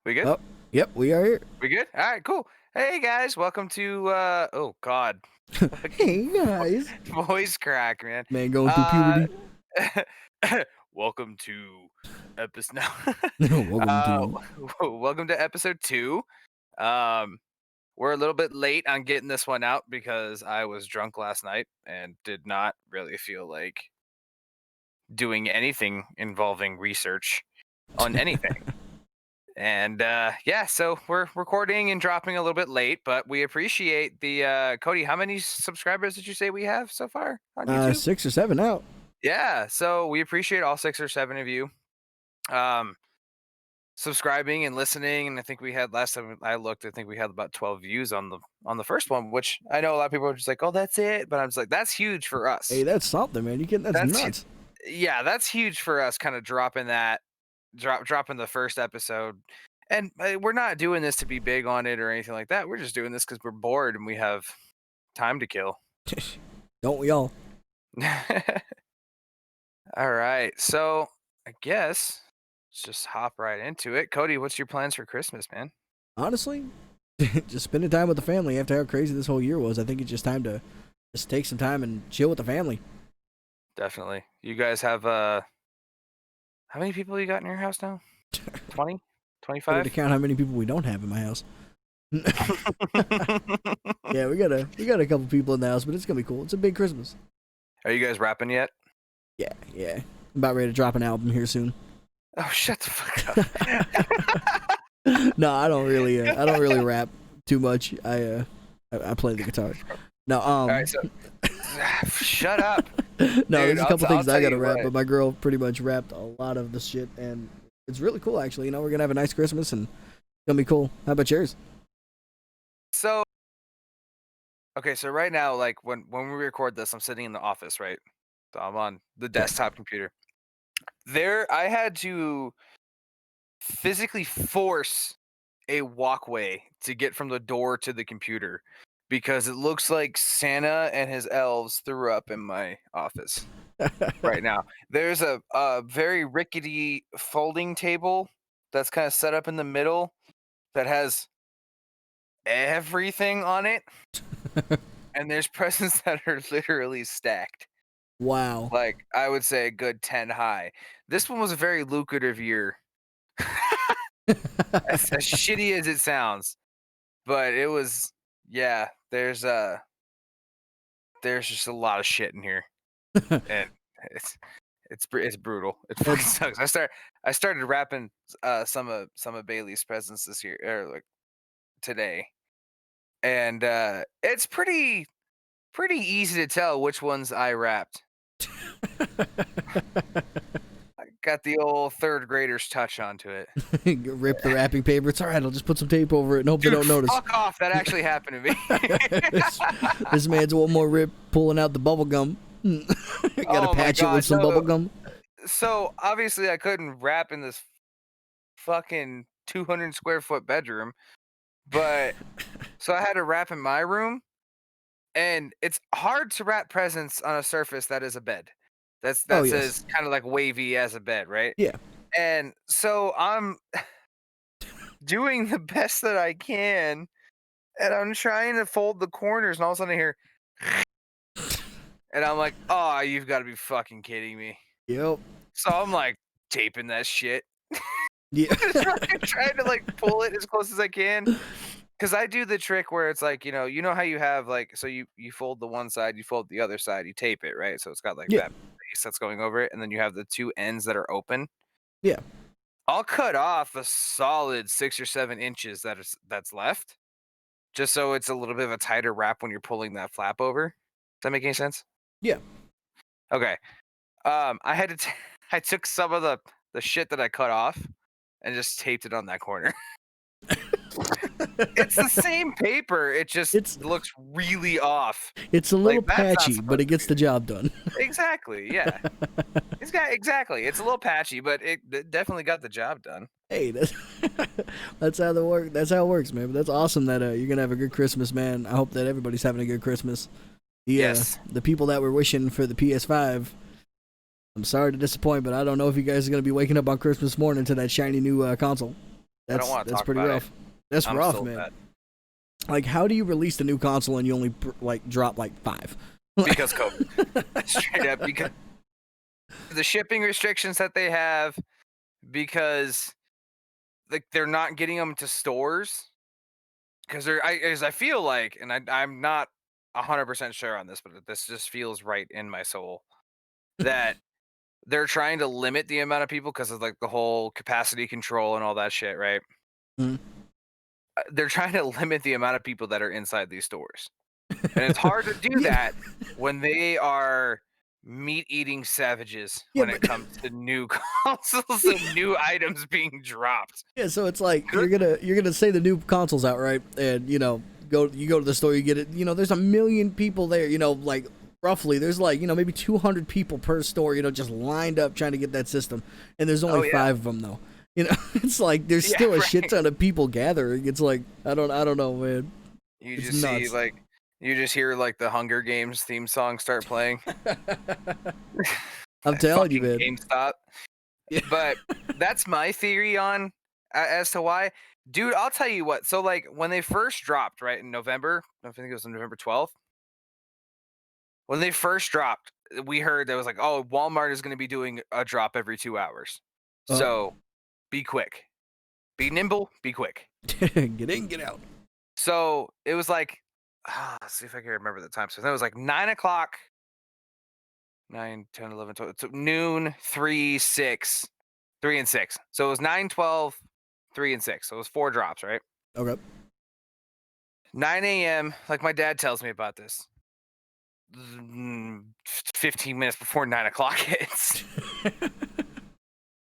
We good? Oh, yep, we are here. We good? All right, cool. Hey guys, welcome to oh god, fucking Hey guys, voice crack, man. man, going through Uh, puberty. welcome to episode Welcome uh, to. welcome to episode 2. Um, we're a little bit late on getting this one out because I was drunk last night and did not really feel like doing anything involving research on anything. And yeah, so we're recording and dropping a little bit late, but we appreciate the Cody. How many subscribers did you say we have so far on YouTube? 6 or 7 out. Yeah, so we appreciate all 6 or 7 of you um, subscribing and listening. And I think we had last time I looked, I think we had about 12 views on the first one, which I know a lot of people are just like, "Oh, that's it," but I'm just like, "That's huge for Hey, us." that's something, man. That's That's nuts. yeah, that's huge for us. Kind of dropping that dropping the first episode. And we're not doing this to be big on it or anything like that. We're just doing this because we're bored and we have time to kill. Don't we all? All right. So I guess let's just hop right into it. Cody, what's your plans for Christmas, man? Honestly, just spending time with the family after how crazy this whole year was. I think it's just time to just take some time and chill with the family. Definitely. You guys have how many people you got in your house now? 20? Ready to 25? count how many people we don't have in my house. Yeah, we got a couple people in the house, but it's gonna be cool. It's a big Christmas. Are you guys rapping yet? Yeah. I'm about ready to drop an album here soon. Oh, shut the fuck up. No, I don't really rap too much. I play the guitar. No, All right, so shut up. no, Dude, there's a couple things I'll I gotta tell you rap, what. but my girl pretty much rapped a lot of the shit, and it's really cool actually. You know, we're gonna have a nice Christmas, and it's gonna be cool. How about yours? So okay, so right now, like when we record this, I'm sitting in the office, right? So I'm on the Okay. desktop computer. There, I had to physically force a walkway to get from the door to the computer because it looks like Santa and his elves threw up in my office right now. There's a very rickety folding table that's kind of set up in the middle that has everything on it, and there's presents that are literally stacked. Wow. Like, I would say a good 10 high. This one was a very lucrative year. As shitty as it sounds, but it was yeah, there's just a lot of shit in here, and it's it's brutal. It fucking That's sucks. I started wrapping, some of Bailey's presents this year or, like, today, and, it's pretty easy to tell which ones I wrapped. I got the old 3rd grader's touch onto it. rip the wrapping paper. It's all right. I'll just put some tape over it and hope they Dude, don't notice. fuck off, that actually happened to me. this man's one more rip pulling out the bubble gum. Gotta Oh my patch it with god, some bubble gum. so, obviously, I couldn't wrap in this fucking 200 square foot bedroom, but so I had to wrap in my room, and it's hard to wrap presents on a surface that is a bed. Oh That's yes. as kinda, like, wavy as a bed, right? Yeah. And so I'm doing the best that I can, and I'm trying to fold the corners, and all of a sudden I hear, and I'm like, "Oh, you've gotta be fucking kidding me." Yep. So I'm, like, taping that shit. Yeah. Just trying to, like, pull it as close as I can. 'Cause I do the trick where it's like, you know how you have, like so you fold the one side, you fold the other side, you tape it, right? So it's got, like, Yeah. that base that's going over it, and then you have the 2 ends that are open. Yeah. I'll cut off a solid 6 or 7 inches that's left, just so it's a little bit of a tighter wrap when you're pulling that flap over. Does that make any sense? Yeah. Okay. I had to t I took some of the shit that I cut off and just taped it on that corner. It's the same paper, it just It's looks really off. it's a little Like, that's not patchy, but supposed it to gets be the there. job done. Exactly, yeah. Exactly, it's a little patchy, but it definitely got the job done. Hey, that's that's how the work. That's how it works, man. But that's awesome that you're gonna have a good Christmas, man. I hope that everybody's having a good Christmas. Yes. The people that were wishing for the PS5, I'm sorry to disappoint, but I don't know if you guys are gonna be waking up on Christmas morning to that shiny new console. I don't want to That's talk pretty about it. rough. That's I'm rough, so man. bad. Like, how do you release the new console and you only like drop like 5? Because COVID. Straight up, because the shipping restrictions that they have, because like they're not getting them to stores. Because as I feel like, and I'm not 100% sure on this, but this just feels right in my soul that they're trying to limit the amount of people because of like the whole capacity control and all that shit, right? Mhm. They're trying to limit the amount of people that are inside these stores. And it's hard to do Yeah, that when they are meat-eating savages yeah, when but it comes to new consoles and new items being dropped. yeah. So it's like you're gonna say the new console's out, right? And you go to the store, you get it. There's a million people there. Like roughly, there's like maybe 200 people per store. Just lined up trying to get that system, and there's only Oh yeah, 5 of them though. It's like there's yeah, still a shit right. ton of people gathering. It's like I don't know, man. You It's just see nuts. like you just hear like the Hunger Games theme song start playing. I'm At telling you, fucking man. GameStop. Yeah. But that's my theory on as to why. Dude, I'll tell you what. So like when they first dropped, right, in November, I think it was on November 12th. When they first dropped, we heard there was like, oh, Walmart is going to be doing a drop every 2 hours. Uh, So be quick, be nimble, be quick. get in, get out. So it was like, let's see if I can remember the time. So it was like 9 o'clock, 9, 10, 11, 12, so noon, 3, 6, 3 and 6. So it was 9, 12, 3 and 6. So it was 4 drops, right? Okay. 9 a.m. Like my dad tells me about this. 15 minutes before 9 o'clock hits.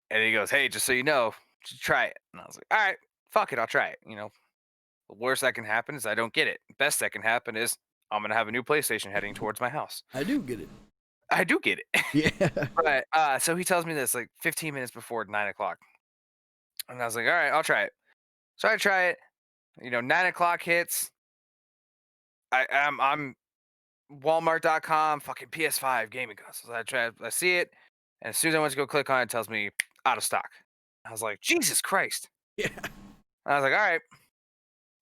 And he goes, hey, just so you know, just try it. And I was like, all right, fuck it, I'll try it. The worst that can happen is I don't get it. Best that can happen is I'm going to have a new PlayStation heading towards my house. I do get it. I do get it. Yeah. But so he tells me this like 15 minutes before 9 o'clock. And I was like, all right, I'll try it. So I try it. 9 o'clock hits. I'm Walmart.com, fucking PS5 gaming consoles. I see it, and as soon as I went to go click on it, it tells me out of stock. I was like, Jesus Christ. Yeah. And I was like, all right,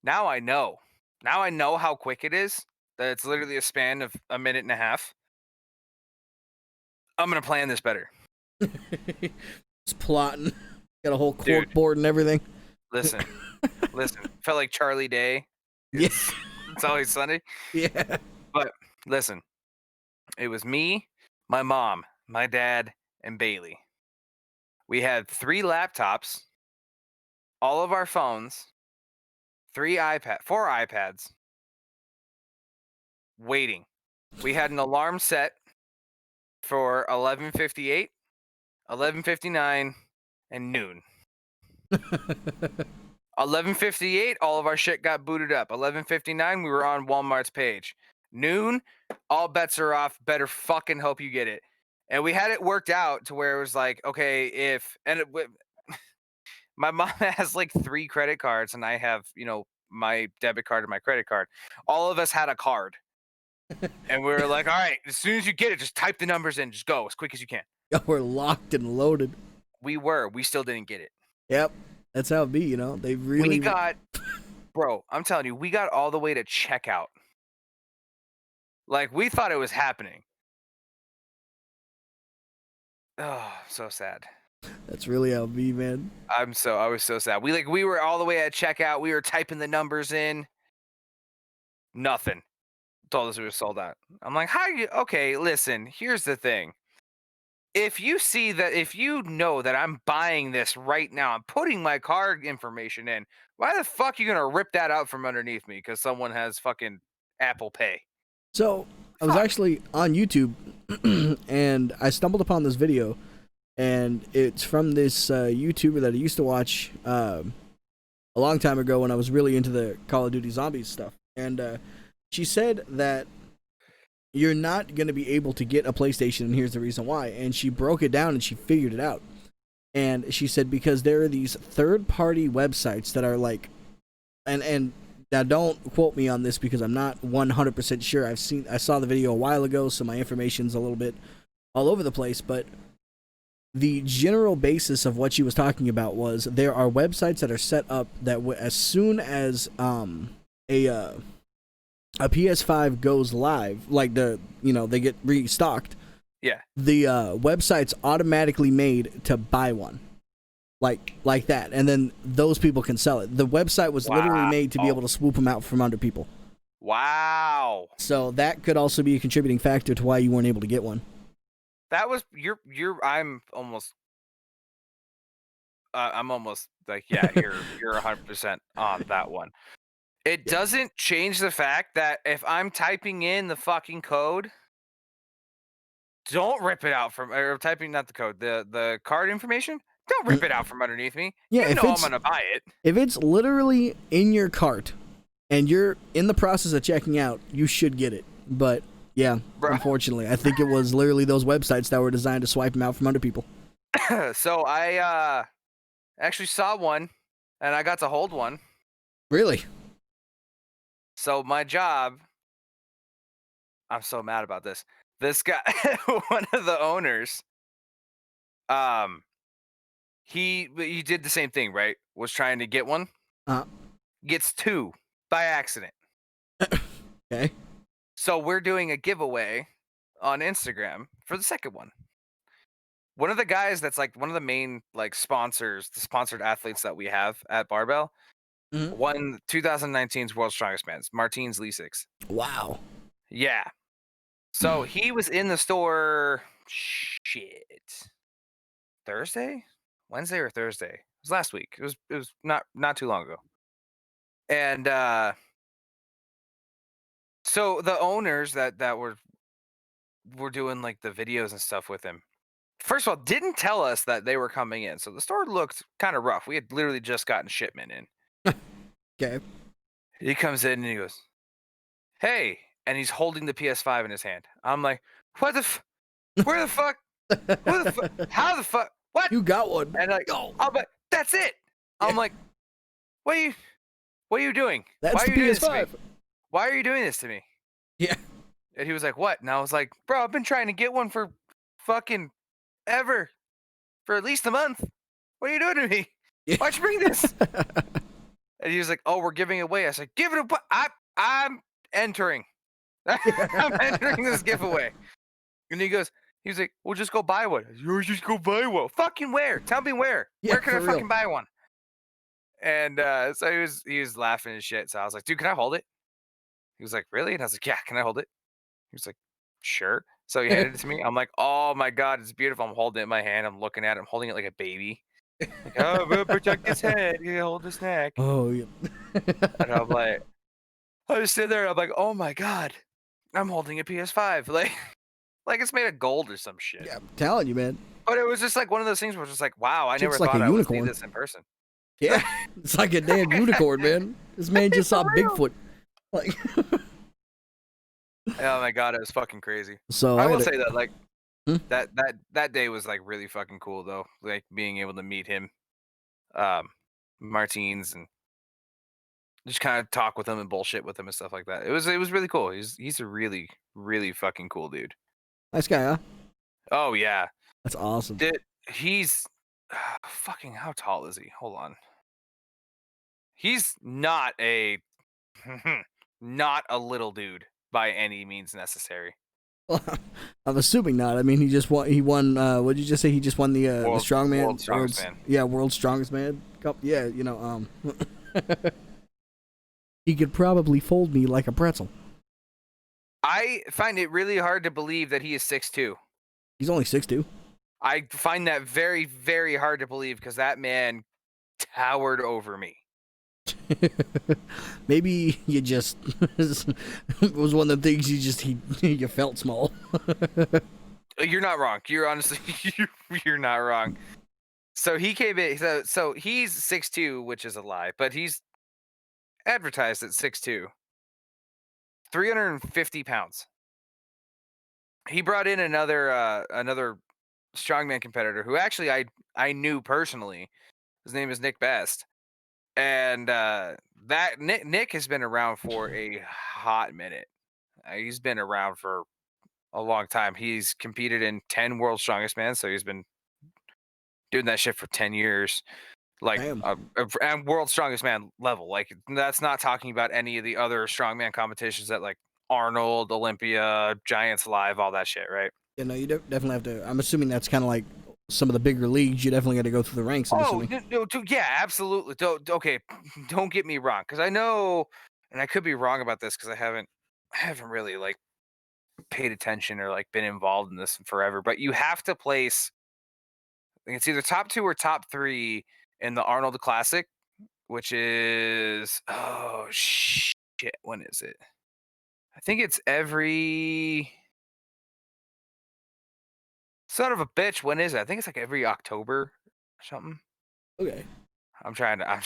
now I know. Now I know how quick it is. That it's literally a span of a minute and a half. I'm gonna plan this better. Just plotting. Got a whole Dude, cork board and everything. listen. Felt like Charlie Day. Yeah. It's always sunny. Yeah. But listen, it was me, my mom, my dad, and Bailey. We had 3 laptops, all of our phones, 4 iPads waiting. We had an alarm set for 11:58, 11:59, and noon. 11:58, all of our shit got booted up. 11:59, we were on Walmart's page. Noon, all bets are off. Better fucking hope you get it. And we had it worked out to where it was like, okay, my mom has like 3 credit cards, and I have, my debit card and my credit card. All of us had a card. And we were like, all right, as soon as you get it, just type the numbers in. Just go as quick as you can. We're locked and loaded. We still didn't get it. Yep. That's how it be, They really. We got, bro, I'm telling you, we got all the way to checkout. Like, we thought it was happening. Oh, so sad. That's really how it be, man. I was so sad. We were all the way at checkout. We were typing the numbers in. Nothing. Told us we were sold out. I'm like, okay, listen, here's the thing. If you know that I'm buying this right now, I'm putting my card information in, why the fuck are you gonna rip that out from underneath me because someone has fucking Apple Pay? So I was Fuck. actually on YouTube, and I stumbled upon this video, and it's from this YouTuber that I used to watch a long time ago when I was really into the Call of Duty Zombies stuff, and she said that you're not going to be able to get a PlayStation, and here's the reason why. And she broke it down and she figured it out. And she said because there are these third-party websites that are like, and now don't quote me on this because I'm not 100% sure. I saw the video a while ago, so my information's a little bit all over the place. But the general basis of what she was talking about was there are websites that are set up that as soon as a uh, a PS5 goes live, like they get restocked, Yeah. the website's automatically made to buy one, like that, and then those people can sell it. The website was literally made to be able to swoop them out from under people. Wow. So that could also be a contributing factor to why you weren't able to get one. That was I'm almost like, yeah, you're 100% on that one. It Yeah. doesn't change the fact that if I'm typing in the fucking code, don't rip it out from, or typing, not the code, the card information. Don't rip it out from underneath me. Yeah, You know I'm gonna buy it. if it's literally in your cart and you're in the process of checking out, you should get it. But yeah, Bro. unfortunately, I think it was literally those websites that were designed to swipe them out from under people. So I actually saw one, and I got to hold one. Really? So my job, I'm so mad about this. This guy, one of the owners, um, he did the same thing, right? Was trying to get one, Uh, gets two by accident. okay. So we're doing a giveaway on Instagram for the second one. One of the guys that's like one of the main like sponsors, the sponsored athletes that we have at Barbell, Mhm. won 2019's World's Strongest Man, Martins Lisix. Wow. Yeah. So he was in the store, shit, Thursday, Wednesday or Thursday. It was last week. It was not too long ago. And so the owners that were doing like the videos and stuff with him, first of all, didn't tell us that they were coming in. So the store looked kind of rough. We had literally just gotten shipment in. Okay. He comes in and he goes, "Hey," and he's holding the PS5 in his hand. I'm like, "What the? Where the fuck? Who the fuck? How the fuck? What?" You got one. And like, Go. "Oh, but that's it." I'm Yeah. like, What are you doing? That's Why are the you doing this to me? PS5. Why are you doing this to me?" Yeah. And he was like, "What?" And I was like, "Bro, I've been trying to get one for fucking ever, for at least a month. What are you doing to me? Yeah. Why'd you bring this?" And he was like, "Oh, we're giving it away." I said, "Give it away. I'm entering. I'm entering this giveaway." And he was like, "Well, just go buy one." I said, "You just go buy one. Fucking where? Tell me where. Yeah, Where can for I real. fucking buy one?" And so he was laughing and shit. So I was like, "Dude, can I hold it?" He was like, "Really?" And I was like, "Yeah, can I hold it?" He was like, "Sure." So he handed it to me. I'm like, "Oh my god, it's beautiful." I'm holding it in my hand. I'm looking at it. I'm holding it like a baby. Like, "Oh, we'll protect his head. You hold his neck." Oh, yeah. And I'm like, I was sitting there. I'm like, "Oh my god, I'm holding a PS5." Like it's made of gold or some shit. Yeah, I'm telling you, man. But it was just like one of those things where it's just like, wow, I never Shit's like a thought I would see unicorn. this in person. Yeah. It's like a damn unicorn, man. This man just For saw real. Bigfoot. Like, Oh my god, it was fucking crazy. so I I will got say it. that like Hmm? that day was like really fucking cool though. Like being able to meet him, um, Martins, and just kind of talk with him and bullshit with him and stuff like that. It was really cool. He's a really fucking cool dude. Nice guy, huh? Oh yeah, That's awesome. he's fucking, how tall is he? Hold on. He's not a not a little dude by any means necessary. Well, I'm assuming not. I mean, he just won. He won. What did you just say? He just won the strongman, World's strongest man. world's strongest man. Cup. Yeah, he could probably fold me like a pretzel. I find it really hard to believe that he is 6'2". He's only 6'2". I find that very, very hard to believe because that man towered over me. Maybe you just it was one of the things you felt small. You're not wrong. You're honestly you're not wrong. So he came in. So he's 6'2", which is a lie, but he's advertised at 6'2", 350 pounds. He brought in another strongman competitor who actually I knew personally. His name is Nick Best, and that Nick has been around for a hot minute. He's been around for a long time. He's competed in 10 World's Strongest Man, so he's been doing that shit for 10 years, like Damn. and world's strongest man level. Like that's not talking about any of the other strongman competitions that like Arnold, Olympia, Giants Live, all that shit, right? You know, you definitely have to. I'm assuming that's kind of like some of the bigger leagues. You definitely got to go through the ranks. I'm Oh assuming. no, yeah, absolutely. Okay, don't get me wrong, because I know, and I could be wrong about this because I haven't really like paid attention or like been involved in this forever. But you have to place. It's either top two or top three in the Arnold Classic, which is oh shit. When is it? I think it's every son of a bitch. When is it? I think it's like every October or something. Okay. I'm trying to.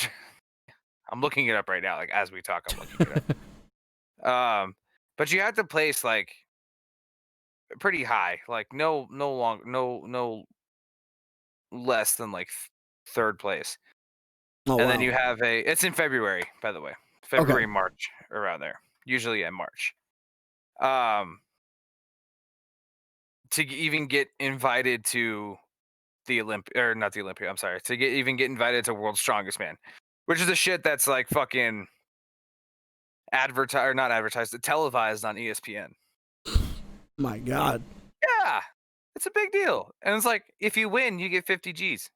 I'm looking it up right now. Like as we talk, I'm looking it up. But you have to place like pretty high, like no less than like third place. Oh And then wow. you have it's in February, by the way. Okay. February, March, around there. Usually in March. Um, to even get invited to the Olympia, or not the Olympia, I'm sorry, to even get invited to World's Strongest Man, which is the shit that's like fucking advertised or not advertised, televised on ESPN. My God. Yeah, it's a big deal. And it's like if you win, you get 50 G's.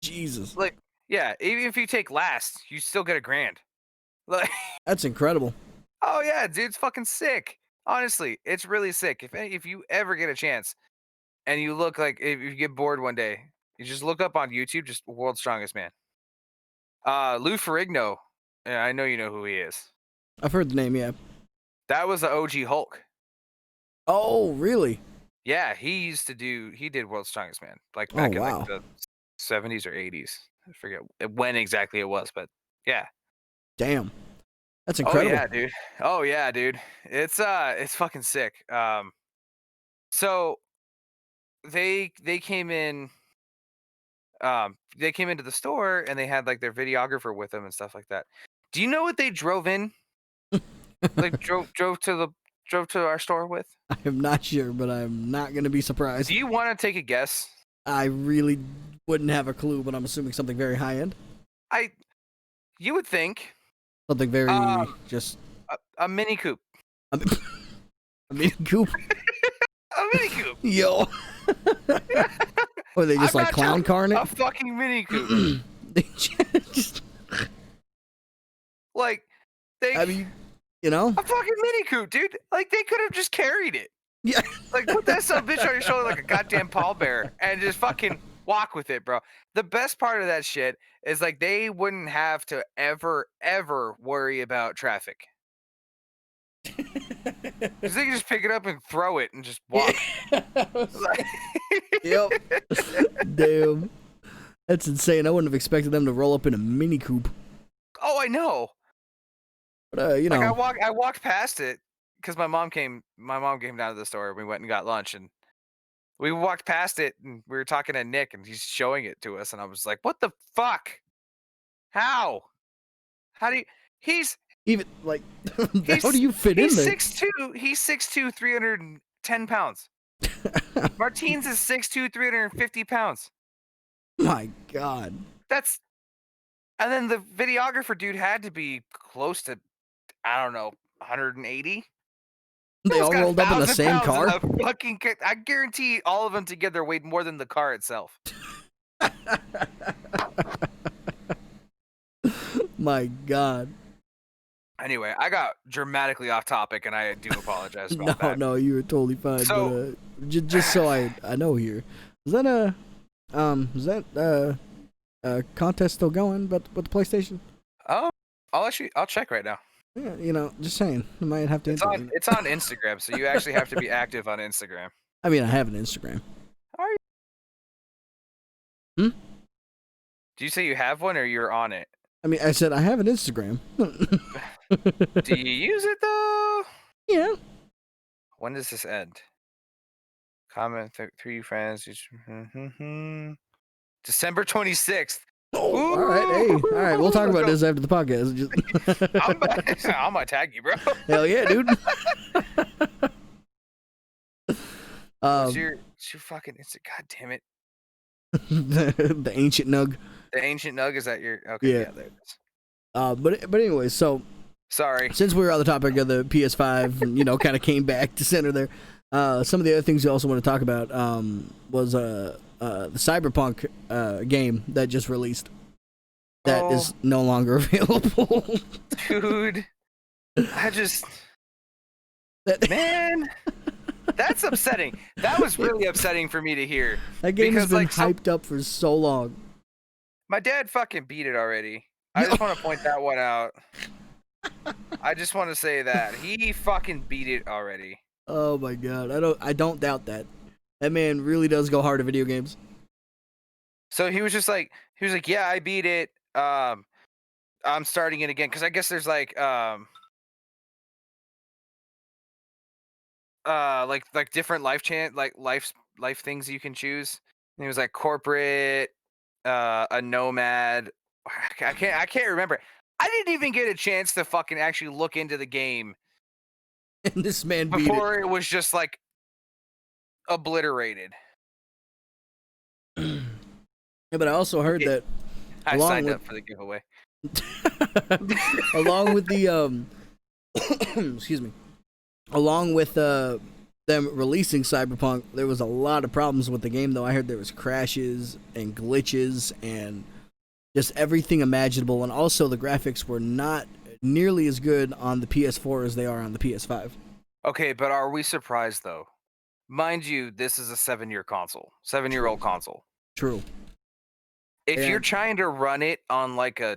Jesus. Like, yeah, even if you take last, you still get a grand. Like, That's incredible. oh yeah, dude, it's fucking sick. Honestly, it's really sick. If you ever get a chance and you look like if you get bored one day, you just look up on YouTube, just World's Strongest Man. Lou Ferrigno, yeah, I know you know who he is. I've heard the name. Yeah. That was the OG Hulk. Oh, really? Yeah, he did World's Strongest Man like Oh, back in like wow. the 70s or 80s. I forget when exactly it was, but yeah. Damn. That's Oh incredible. yeah, dude. Oh yeah, dude. It's fucking sick. So they came in they came into the store and they had like their videographer with them and stuff like that. Do you know what they drove in? Like drove to our store with? I am not sure, but I'm not gonna be surprised. Do you want to take a guess? I really wouldn't have a clue, but I'm assuming something very high end, I you would think something very um just a Mini Coupe. a, a mini coupe. A Mini Coupe. Yo. Or they just I'm like not clown joking. carring it? A fucking Mini Coupe. They just, Like they I mean, you know? a fucking Mini Coupe, dude. Like they could have just carried it. Yeah. Like put that son of a bitch on your shoulder like a goddamn pallbearer and just fucking walk with it, bro. The best part of that shit is like they wouldn't have to ever worry about traffic. Because they can just pick it up and throw it and just walk. Like- Yep. Damn. That's insane. I wouldn't have expected them to roll up in a mini coupe. oh, I know. But you Like know, I walked past it because my mom came down to the store and we went and got lunch and we walked past it and we were talking to Nick and he's showing it to us and I was like, what the fuck? How? How do you he's even like how do he's you fit in he's there? 6'2", he's 6'2", 310 pounds. Martins is 6'2", 350 pounds. My God. That's and then the videographer dude had to be close to I don't know 180. They Bill's all got rolled up in the 1,000 same pounds in car? the fucking I guarantee all of them together weighed more than the car itself. My God. Anyway, I got dramatically off topic, and I do apologize No, about that. no, you were totally fine. So- But just so I know here, is that a contest still going? But with the PlayStation? Oh, I'll check right now. Yeah, you know, just saying. I might have to. It's on Instagram, so you actually have to be active on Instagram. I mean, I have an Instagram. Are you? Hmm? Do you say you have one, or you're on it? I mean, I said I have an Instagram. Do you use it though? Yeah. When does this end? Comment three friends. December 26th. Oh, all right. Hey, all right. We'll talk about this after the podcast. I'm gonna tag you, bro. Hell yeah, dude. What's your fucking Insta? God damn it. The ancient nug. The ancient nug, is that your okay? Yeah. Yeah, there it is. But anyway, so Sorry. since we were on the topic of the PS5, and kind of came back to center there. Some of the other things we also want to talk about was the Cyberpunk game that just released that Oh, is no longer available. dude, I just that man, that's upsetting. That was really upsetting for me to hear that game has because been like hyped up for so long. my dad fucking beat it already. I Yo, just want to point that one out. I just want to say that he fucking beat it already. oh my god, I don't doubt that. That man really does go hard at video games. So he was like, yeah, I beat it. I'm starting it again because I guess there's like different life things you can choose. And he was like corporate, a nomad. I can't remember. I didn't even get a chance to fucking actually look into the game And this man beat it. before it was just like obliterated. Yeah, but I also heard Yeah, that I along signed with up for the giveaway. along with the excuse me, along with them releasing Cyberpunk, there was a lot of problems with the game. Though I heard there was crashes and glitches and just everything imaginable, and also the graphics were not nearly as good on the PS4 as they are on the PS5. Okay, but are we surprised though? Mind you, this is a 7-year console, 7-year-old True, console. true, If you're and trying to run it on like an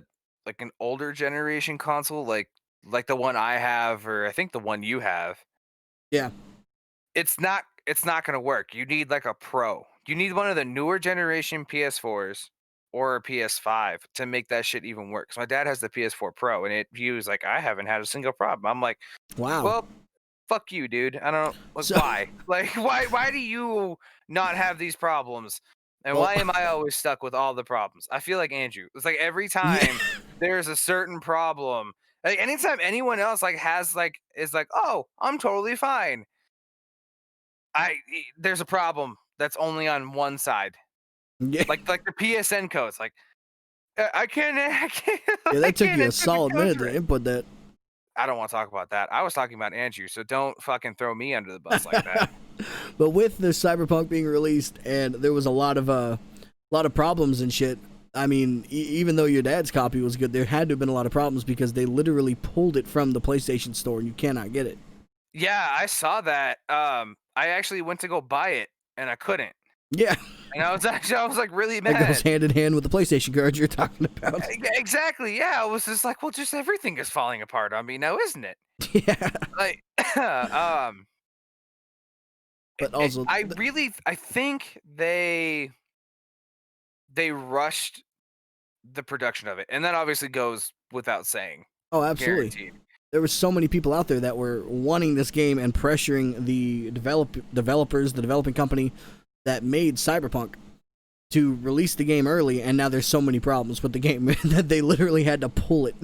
older generation console, like the one I have, or I think the one you have, yeah, it's not gonna work. You need like a pro. You need one of the newer generation PS4s or a PS5 to make that shit even work. Cause my dad has the PS4 Pro, and he was like, I haven't had a single problem. I'm like, wow. well, fuck you, dude. I don't like So, why. Like why do you not have these problems? And well, why am I always stuck with all the problems? I feel like Andrew. It's like every yeah, time there's a certain problem. Like anytime anyone else is like, "Oh, I'm totally fine." There's a problem that's only on one side. yeah, Like the PSN codes. Like I can't I can't yeah. I That took can't you a enter the solid codes minute to right. input that. I don't want to talk about that. I was talking about Andrew, so don't fucking throw me under the bus like that. But with the Cyberpunk being released, and there was a lot of problems and shit. I mean, even though your dad's copy was good, there had to have been a lot of problems because they literally pulled it from the PlayStation Store and you cannot get it. Yeah, I saw that. I actually went to go buy it and I couldn't. Yeah, And I was like really that goes mad. hand in hand with the PlayStation card you're talking about. Yeah, exactly. Yeah, I was just like, well, just everything is falling apart on me now, isn't it? Yeah, Like, um, but also, I think they rushed the production of it, and that obviously goes without saying, oh, absolutely. guaranteed. There were so many people out there that were wanting this game and pressuring the developers, the developing company that made Cyberpunk to release the game early, and now there's so many problems with the game that they literally had to pull it.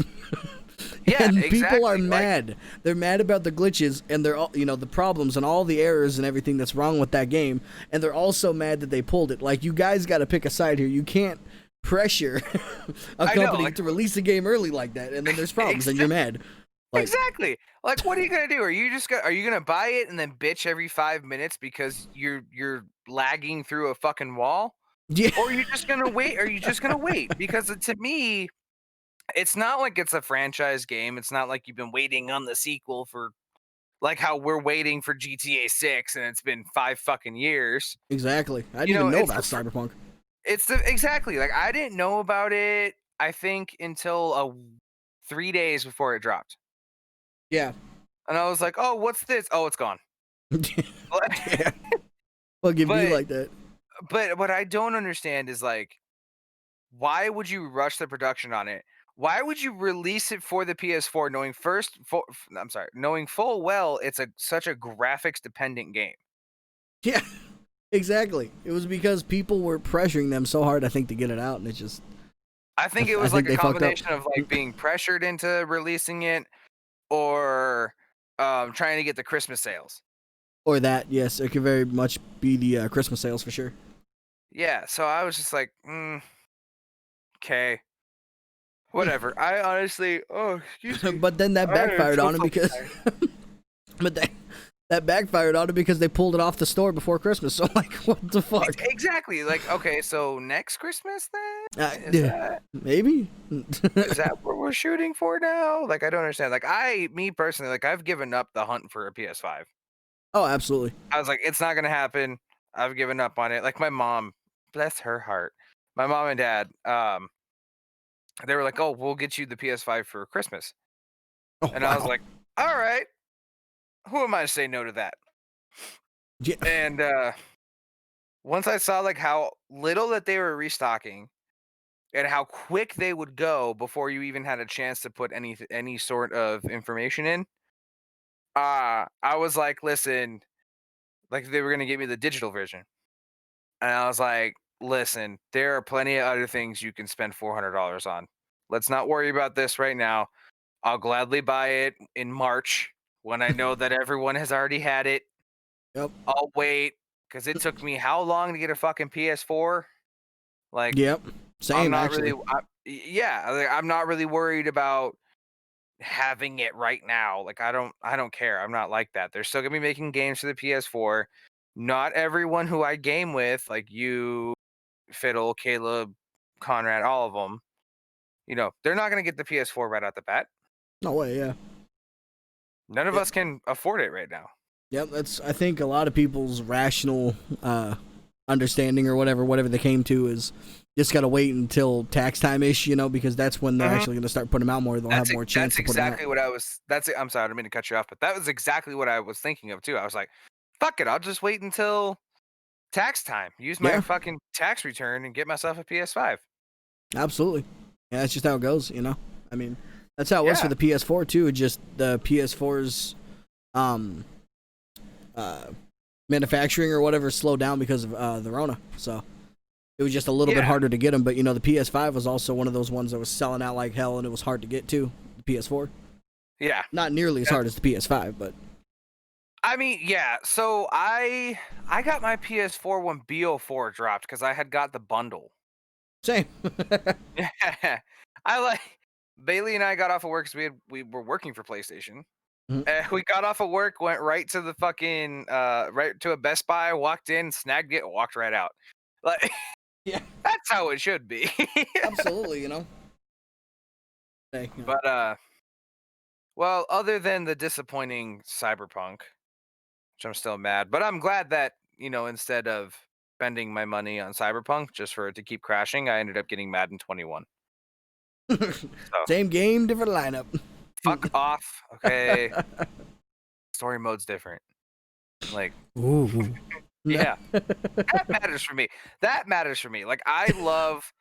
Yeah, And people are exactly. Like, mad. They're mad about the glitches and they're all, the problems and all the errors and everything that's wrong with that game. And they're also mad that they pulled it. Like, you guys got to pick a side here. You can't pressure a I know, company like to release a game early like that, and then there's problems and you're mad. Like, exactly. Like, what are you gonna do? Are you gonna buy it and then bitch every 5 minutes because you're lagging through a fucking wall? yeah, Or are you just gonna wait? Are you just gonna wait? Because to me, it's not like it's a franchise game. It's not like you've been waiting on the sequel for like how we're waiting for GTA 6 and it's been 5 fucking years. exactly. I didn't You know, even know about Cyberpunk. it's the exactly like I didn't know about it. I think until 3 days before it dropped, Yeah. and I was like, "Oh, what's this? Oh, it's gone." Yeah. Fucking be but like that. but what I don't understand is like, why would you rush the production on it? Why would you release it for the PS4 knowing full well it's such a graphics dependent game? Yeah. Exactly. It was because people were pressuring them so hard, I think, to get it out, and it just, I think it I was think like a they fucked up. combination of like being pressured into releasing it or trying to get the Christmas sales. Or that, yes, it could very much be the Christmas sales for sure. Yeah, so I was just like, okay, whatever. I honestly, oh, excuse me, But then that I am backfired so on him fucking because, tired. but that backfired on him because they pulled it off the store before Christmas. So like, what the fuck? Exactly. Like, okay, so next Christmas then is Yeah, that maybe. is that what we're shooting for now? Like, I don't understand. Like, me personally, like, I've given up the hunt for a PS5. Oh, absolutely. I was like, it's not gonna happen. I've given up on it. Like my mom, bless her heart, my mom and dad, they were like, "Oh, we'll get you the PS5 for Christmas," Oh and I was wow. like, "All right, who am I to say no to that?" Yeah. And once I saw like how little that they were restocking and how quick they would go before you even had a chance to put any sort of information in, I was like, "Listen," like they were gonna give me the digital version, and I was like, "Listen, there are plenty of other things you can spend $400 on. Let's not worry about this right now. I'll gladly buy it in March when I know that everyone has already had it. Yep. I'll wait because it took me how long to get a fucking PS4? Like, Yep. I'm Same not really, actually. yeah, like, I'm not really worried about having it right now. Like, I don't care. I'm not like that. They're still gonna be making games for the PS4. Not everyone who I game with, like you, Fiddle, Caleb, Conrad, all of them, they're not gonna get the PS4 right out the bat. No way. Yeah. None of Yep. us can afford it right now. Yep. That's I think a lot of people's rational understanding or whatever they came to is just gotta wait until tax time ish, because that's when they're Mhm. actually gonna start putting them out more. They'll have more chance That's to put them out. exactly what I was that's it, I'm sorry, I didn't mean to cut you off, but that was exactly what I was thinking of too. I was like, "Fuck it, I'll just wait until tax time. Use my Yeah. fucking tax return and get myself a PS5." Absolutely. Yeah, that's just how it goes. I mean, that's how it was for Yeah. the PS4 too. Just the PS4's um uh manufacturing or whatever slowed down because of the Rona. So it was just a little bit Yeah. harder to get them. But the PS5 was also one of those ones that was selling out like hell, and it was hard to get too. The PS4, Yeah. not nearly as hard That's as the PS5, but I mean, yeah, so I got my PS4 when BO4 dropped because I had got the bundle. same. Yeah. I like Bailey and I got off of work because we were working for PlayStation. Mhm. We got off of work, went right to the fucking right to a Best Buy, walked in, snagged it, walked right out. Like Yeah, that's how it should be. absolutely. Hey, But well, other than the disappointing Cyberpunk, which I'm still mad, but I'm glad that, instead of spending my money on Cyberpunk just for it to keep crashing, I ended up getting Madden 21. So, same game, different lineup. fuck off, okay? Story mode's different. Like, Ooh. yeah, that matters for me. That matters for me. Like, I love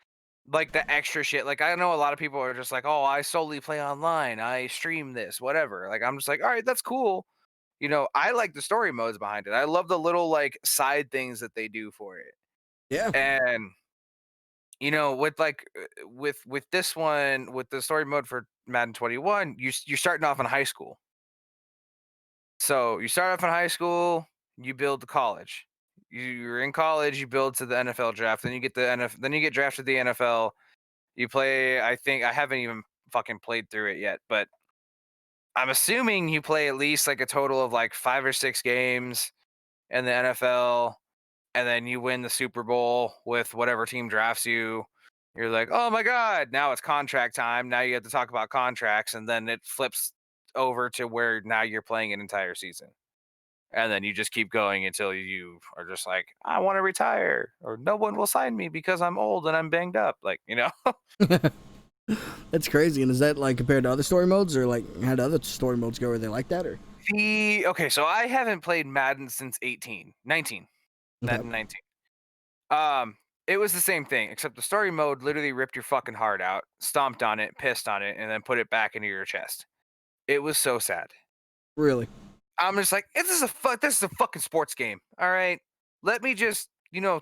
like the extra shit. Like, I know a lot of people are just like, "Oh, I solely play online. I stream this, whatever." Like, I'm just like, "All right, that's cool." I like the story modes behind it. I love the little like side things that they do for it. Yeah. And with like with this one, with the story mode for Madden 21, you're starting off in high school. So you start off in high school, you build to college. You're in college, you build to the NFL draft, then you get the NFL, then you get drafted to the NFL. You play, I think I haven't even fucking played through it yet, but I'm assuming you play at least like a total of like 5 or 6 games in the NFL, and then you win the Super Bowl with whatever team drafts you. You're like, oh my God, now it's contract time. Now you have to talk about contracts, and then it flips over to where now you're playing an entire season. And then you just keep going until you are just like, I want to retire, or no one will sign me because I'm old and I'm banged up. Like. That's crazy. And is that like compared to other story modes, or like how do other story modes go? Are they like that, or Okay, so I haven't played Madden since 19, okay? Madden 19. Um, it was the same thing, except the story mode literally ripped your fucking heart out, stomped on it, pissed on it, and then put it back into your chest. It was so sad. Really? I'm just like, this is a fucking sports game. All right. Let me just,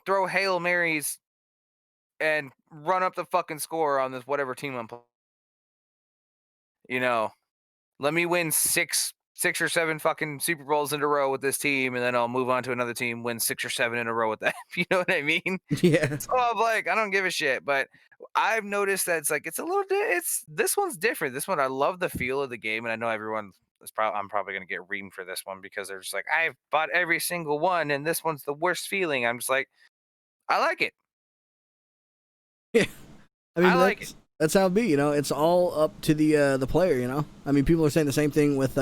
throw Hail Marys and run up the fucking score on this whatever team I'm playing. You know, let me win 6 or 7 fucking Super Bowls in a row with this team, and then I'll move on to another team, win 6 or 7 in a row with that. You know what I mean? Yeah. So I'm like, I don't give a shit. But I've noticed that it's like it's a little it's this one's different. This one, I love the feel of the game, and I know everyone is probably I'm probably gonna get reamed for this one because they're just like, I've bought every single one, and this one's the worst feeling. I'm just like, I like it. Yeah. I mean, I but like it. that's how it be. You know, it's all up to the player. You know, I mean, people are saying the same thing with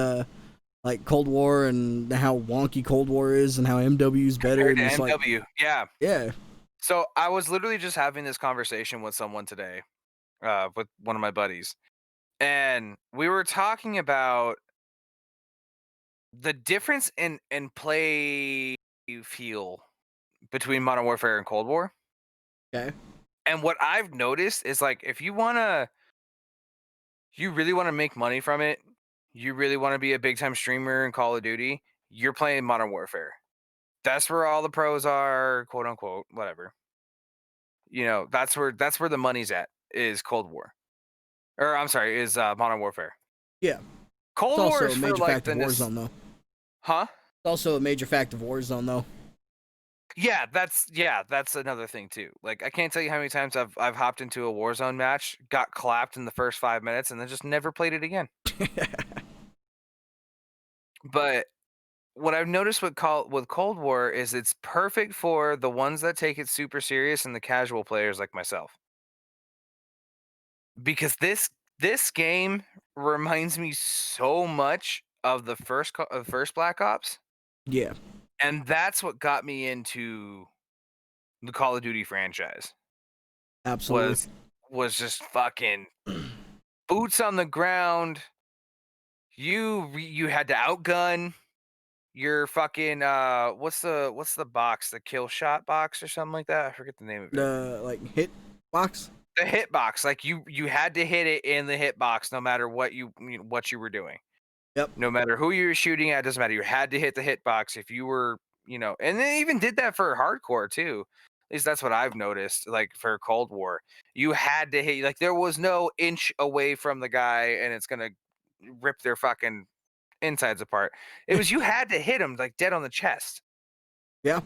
like Cold War and how wonky Cold War is and how MW is better, Compared and to it's like, MW. Yeah. yeah, So I was literally just having this conversation with someone today, with one of my buddies, and we were talking about the difference in play you feel between Modern Warfare and Cold War. okay, And what I've noticed is like if you really want to make money from it, you really want to be a big time streamer in Call of Duty, you're playing Modern Warfare. That's where all the pros are, quote unquote, whatever. You know, that's where the money's at is Cold War. Or I'm sorry, is Modern Warfare. yeah. It's Cold War also is a for major like fact of Warzone, though. huh? It's also a major fact of Warzone, though. Yeah, that's another thing too. Like I can't tell you how many times I've hopped into a Warzone match, got clapped in the first 5 minutes, and then just never played it again. But what I've noticed with Cold War is it's perfect for the ones that take it super serious and the casual players like myself. Because this game reminds me so much of the first Black Ops, Yeah, and that's what got me into the Call of Duty franchise. absolutely. Was was just fucking boots on the ground. You had to outgun your fucking what's the box, the kill shot box or something like that. I forget the name of it. The like hit box. The hit box, like you had to hit it in the hit box no matter what you were doing. Yep. No matter who you were shooting at, doesn't matter. You had to hit the hit box if you were, and they even did that for hardcore too. At least that's what I've noticed. Like for Cold War, you had to hit. Like there was no inch away from the guy, and it's gonna rip their fucking insides apart. It was you had to hit him like dead on the chest, Yeah,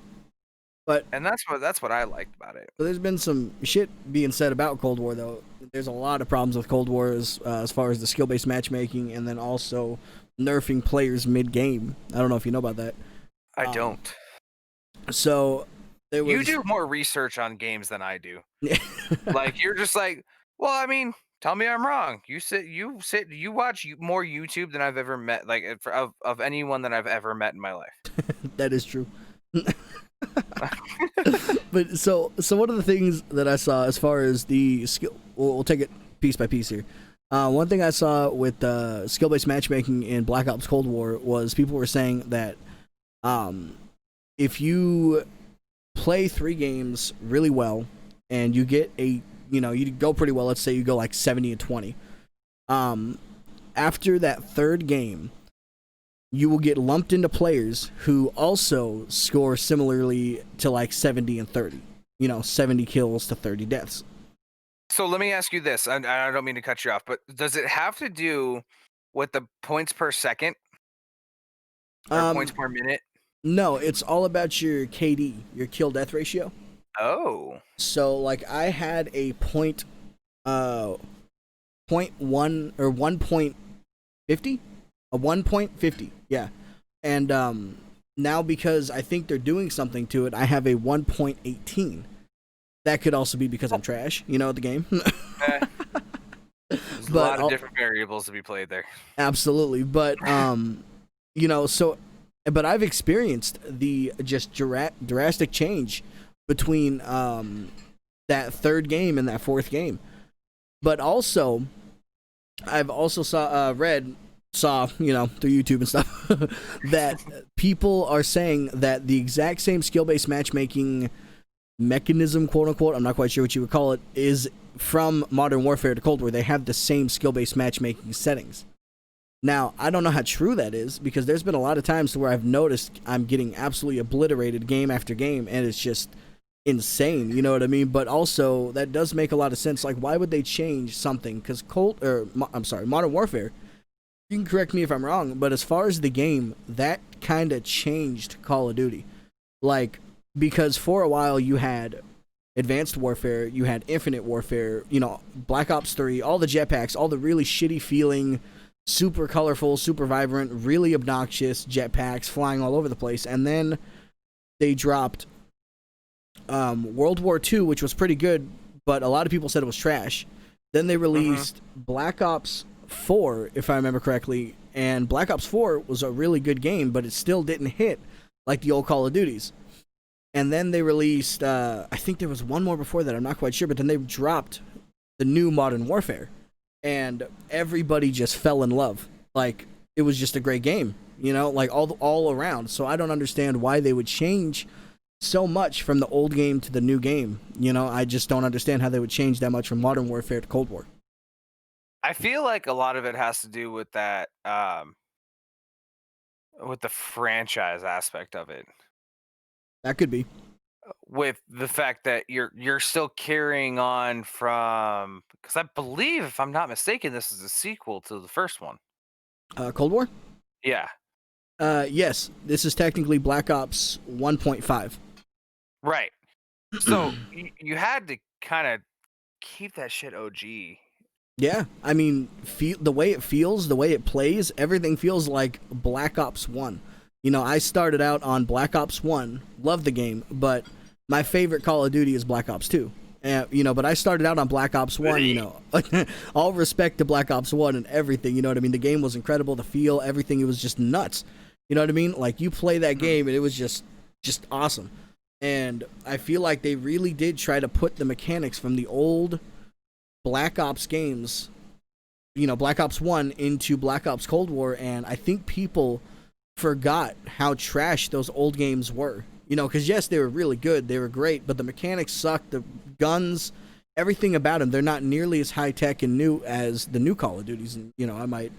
but and that's what I liked about it. there's been some shit being said about Cold War, though. There's a lot of problems with Cold War as far as the skill-based matchmaking, and then also nerfing players mid-game. I don't know if you know about that. I don't. So there was. You do more research on games than I do. Like you're just like, well, I mean, tell me I'm wrong. You watch more YouTube than I've ever met, like of anyone that I've ever met in my life. That is true. But so one of the things that I saw as far as the skill, we'll take it piece by piece here. One thing I saw with skill-based matchmaking in Black Ops Cold War was people were saying that if you play 3 games really well and you get you go pretty well, let's say you go like 70 and 20, after that 3rd game you will get lumped into players who also score similarly to like 70 and 30, 70 kills to 30 deaths. So let me ask you this. I don't mean to cut you off, but does it have to do with the points per second or points per minute? No, it's all about your KD, your kill death ratio. Oh, So like I had a point 1 or 1.50, a 1.50, yeah, and now because I think they're doing something to it, I have a 1.18. That could also be because I'm trash, at the game. eh, there's a But lot of different variables to be played there. absolutely, but so, but I've experienced the just drastic change between that 3rd game and that 4th game. But also, I've also saw through YouTube and stuff that people are saying that the exact same skill-based matchmaking mechanism, quote unquote, I'm not quite sure what you would call it, is from Modern Warfare to Cold War. They have the same skill-based matchmaking settings. Now, I don't know how true that is, because there's been a lot of times where I've noticed I'm getting absolutely obliterated game after game, and it's just insane, you know what I mean? But also, that does make a lot of sense. Like, why would they change something? Because Modern Warfare You can correct me if I'm wrong, but as far as the game, that kind of changed Call of Duty. Like, because for a while you had Advanced Warfare, you had Infinite Warfare, you know, Black Ops 3, all the jetpacks, all the really shitty feeling, super colorful, super vibrant, really obnoxious jetpacks flying all over the place. And then they dropped World War II, which was pretty good, but a lot of people said it was trash. Then they released Black Ops 4, if I remember correctly, and Black Ops 4 was a really good game, but it still didn't hit like the old Call of Duties. And then they released, I think there was one more before that, I'm not quite sure, but then they dropped the new Modern Warfare, and everybody just fell in love. Like, it was just a great game, you know, like all around. So I don't understand why they would change so much from the old game to the new game. You know, I just don't understand how they would change that much from Modern Warfare to Cold War. I feel like a lot of it has to do with that, with the franchise aspect of it. That could be. With the fact that you're still carrying on from, because I believe, if I'm not mistaken, this is a sequel to the first one. Cold War? Yeah. Yes, this is technically Black Ops 1.5. Right. So you had to kind of keep that shit OG. Yeah, I mean, the way it feels, the way it plays, everything feels like Black Ops 1. You know, I started out on Black Ops 1, loved the game, but my favorite Call of Duty is Black Ops 2. You know, but I started out on Black Ops 1, you know, all respect to Black Ops 1 and everything, you know what I mean? The game was incredible, the feel, everything, it was just nuts. You know what I mean? Like, you play that game and it was just awesome. And I feel like they really did try to put the mechanics from the old Black Ops games, you know, Black Ops 1 into Black Ops Cold War, and I think people forgot how trash those old games were. You know, because yes, they were really good, they were great, but the mechanics sucked, the guns, everything about them, they're not nearly as high-tech and new as the new Call of Duties. And, you know, I might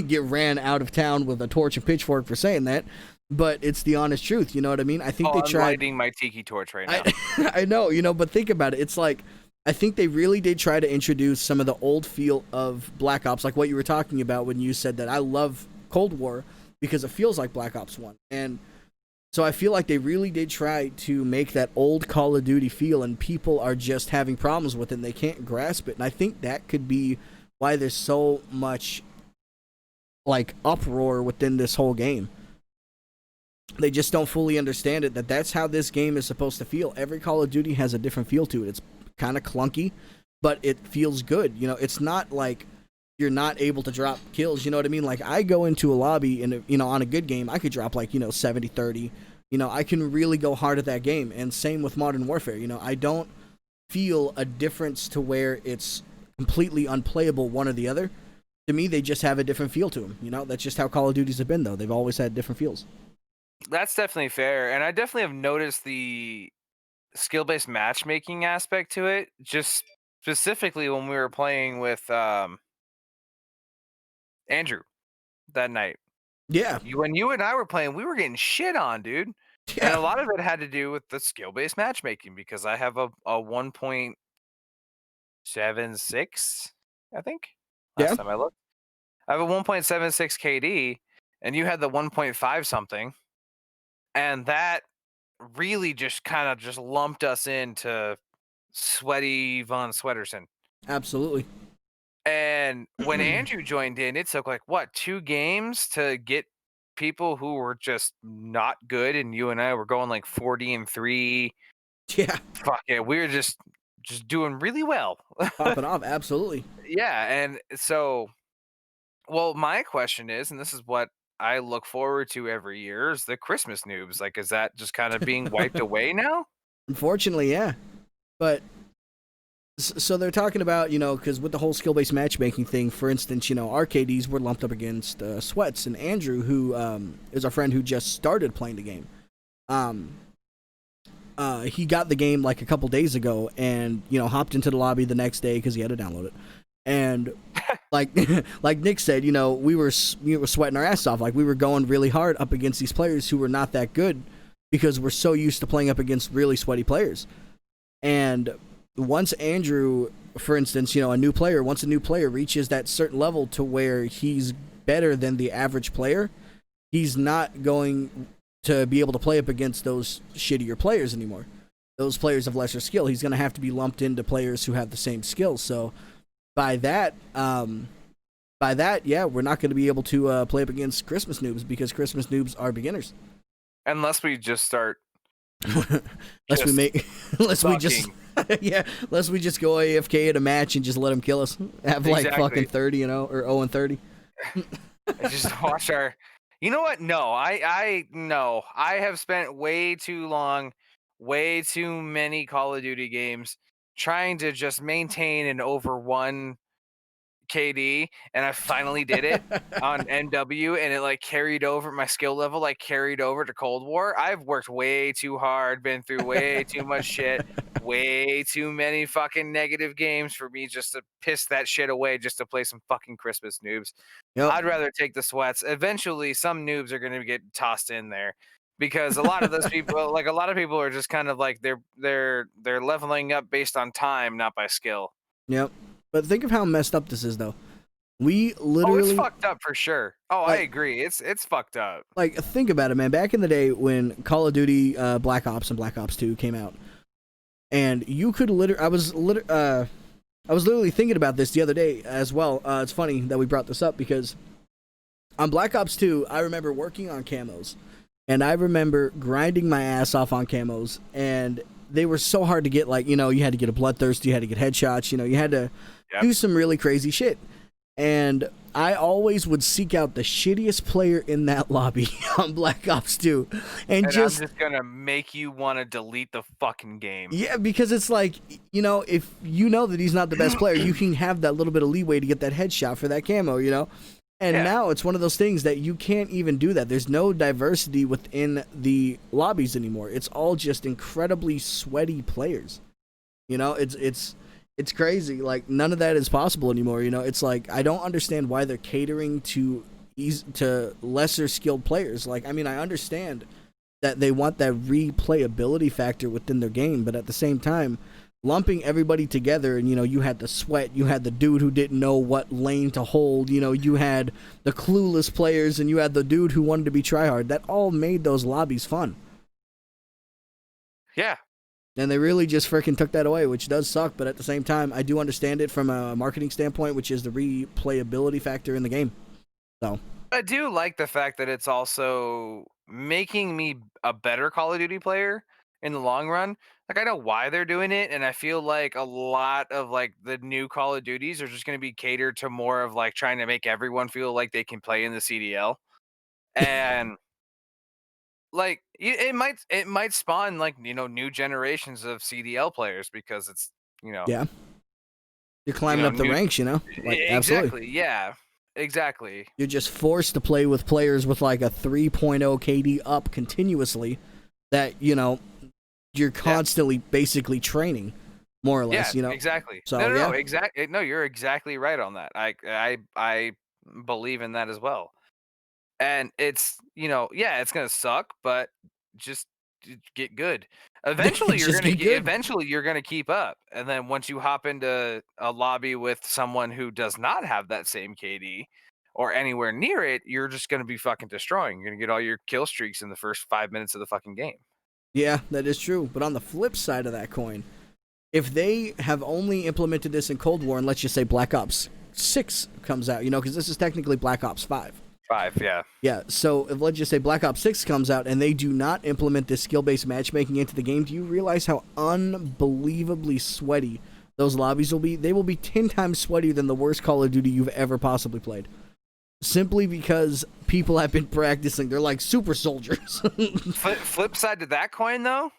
get ran out of town with a torch and pitchfork for saying that, but it's the honest truth, you know what I mean? I think they tried... I'm lighting my tiki torch right now. I know, you know, but think about it, it's like, I think they really did try to introduce some of the old feel of Black Ops, like what you were talking about when you said that I love Cold War because it feels like Black Ops 1. And so I feel like they really did try to make that old Call of Duty feel, and people are just having problems with it and they can't grasp it. And I think that could be why there's so much like uproar within this whole game. They just don't fully understand it, that that's how this game is supposed to feel. Every Call of Duty has a different feel to it. It's kind of clunky, but it feels good. You know, it's not like you're not able to drop kills, you know what I mean? Like, I go into a lobby and, you know, on a good game, I could drop like, you know, 70-30. You know, I can really go hard at that game. And same with Modern Warfare. You know, I don't feel a difference to where it's completely unplayable one or the other. To me, they just have a different feel to them. You know, that's just how Call of Duties have been, though. They've always had different feels. That's definitely fair. And I definitely have noticed the skill-based matchmaking aspect to it, just specifically when we were playing with Andrew that night. Yeah. When you and I were playing, we were getting shit on, dude. Yeah. And a lot of it had to do with the skill-based matchmaking, because I have a 1.76, I think. Last time I looked. I have a 1.76 KD, and you had the 1.5 something. And that really just kind of just lumped us into Sweaty Von Sweaterson. Absolutely. And when Andrew joined in, it took like, what, 2 games to get people who were just not good, and you and I were going like 40-3. Yeah. Fuck yeah, we were just doing really well. Popping off, absolutely. Yeah, and so, well, my question is, and this is what I look forward to every year, is the Christmas noobs. Like, is that just kind of being wiped away now? Unfortunately, yeah. But so they're talking about, you know, because with the whole skill-based matchmaking thing, for instance, you know, RKDs were lumped up against Sweats, and Andrew, who is a friend who just started playing the game. He got the game like a couple days ago, and, you know, hopped into the lobby the next day because he had to download it. And like like Nick said, you know, we were sweating our ass off. Like, we were going really hard up against these players who were not that good, because we're so used to playing up against really sweaty players. And once Andrew, for instance, you know, once a new player reaches that certain level to where he's better than the average player, he's not going to be able to play up against those shittier players anymore. Those players of lesser skill. He's going to have to be lumped into players who have the same skills. So by that, yeah, we're not going to be able to play up against Christmas noobs because Christmas noobs are beginners. Unless we just start. unless we make, unless we just, sucking. yeah, unless we just go AFK at a match and just let them kill us. Have like Exactly. fucking 30, you know, or 0-30. Just watch our. You know what? No, no. I have spent way too long, way too many Call of Duty games trying to just maintain an over 1 KD, and I finally did it on NW, and it like carried over my skill level, like carried over to Cold War. I've worked way too hard, been through way too much shit, way too many fucking negative games for me just to piss that shit away just to play some fucking Christmas noobs. Yep. I'd rather take the sweats. Eventually, some noobs are going to get tossed in there because a lot of those people, like a lot of people, are just kind of like they're leveling up based on time, not by skill. Yep. But think of how messed up this is, though. We Oh, literally, it's fucked up for sure. Oh, I agree. It's fucked up. like, think about it, man. Back in the day when Call of Duty Black Ops and Black Ops 2 came out, and you could I was literally thinking about this the other day as well. It's funny that we brought this up because on Black Ops 2, I remember working on camos, and I remember grinding my ass off on camos, and they were so hard to get. Like, you know, you had to get a bloodthirst, you had to get headshots, you know, you had to do some really crazy shit. And I always would seek out the shittiest player in that lobby on Black Ops 2. And I'm just gonna make you want to delete the fucking game. yeah, because it's like, you know, if you know that he's not the best player, you can have that little bit of leeway to get that headshot for that camo, you know? And now it's one of those things that you can't even do that. There's no diversity within the lobbies anymore. It's all just incredibly sweaty players. You know, it's crazy. Like, none of that is possible anymore. You know, it's like, I don't understand why they're catering to lesser skilled players. Like, I mean, I understand that they want that replayability factor within their game, but at the same time, lumping everybody together, and, you know, you had the sweat, you had the dude who didn't know what lane to hold, you know, you had the clueless players, and you had the dude who wanted to be tryhard. That all made those lobbies fun. Yeah. And they really just freaking took that away, which does suck, but at the same time, I do understand it from a marketing standpoint, which is the replayability factor in the game. So I do like the fact that it's also making me a better Call of Duty player in the long run. Like, I know why they're doing it, and I feel like a lot of like the new Call of Duties are just going to be catered to more of like trying to make everyone feel like they can play in the CDL. And like it might spawn, like, you know, new generations of CDL players because it's, you know, yeah, you're climbing up the ranks, you know, like, exactly, absolutely. yeah, exactly. You're just forced to play with players with like a 3.0 KD up continuously. That, you know, you're constantly basically training, more or less. You know, exactly. So No, exactly. No, you're exactly right on that. I believe in that as well. And it's, you know, yeah, it's gonna suck, but just get good. Eventually, you're Just gonna get good. eventually you're gonna keep up, and then once you hop into a lobby with someone who does not have that same KD or anywhere near it, you're just gonna be fucking destroying. You're gonna get all your kill streaks in the first 5 minutes of the fucking game. Yeah, that is true. But on the flip side of that coin, if they have only implemented this in Cold War, and let's just say Black Ops 6 comes out, you know, because this is technically Black Ops 5. 5, yeah. Yeah, so if, let's just say, Black Ops 6 comes out and they do not implement this skill-based matchmaking into the game, do you realize how unbelievably sweaty those lobbies will be? They will be 10 times sweatier than the worst Call of Duty you've ever possibly played. Simply because people have been practicing. They're like super soldiers. Flip side to that coin, though,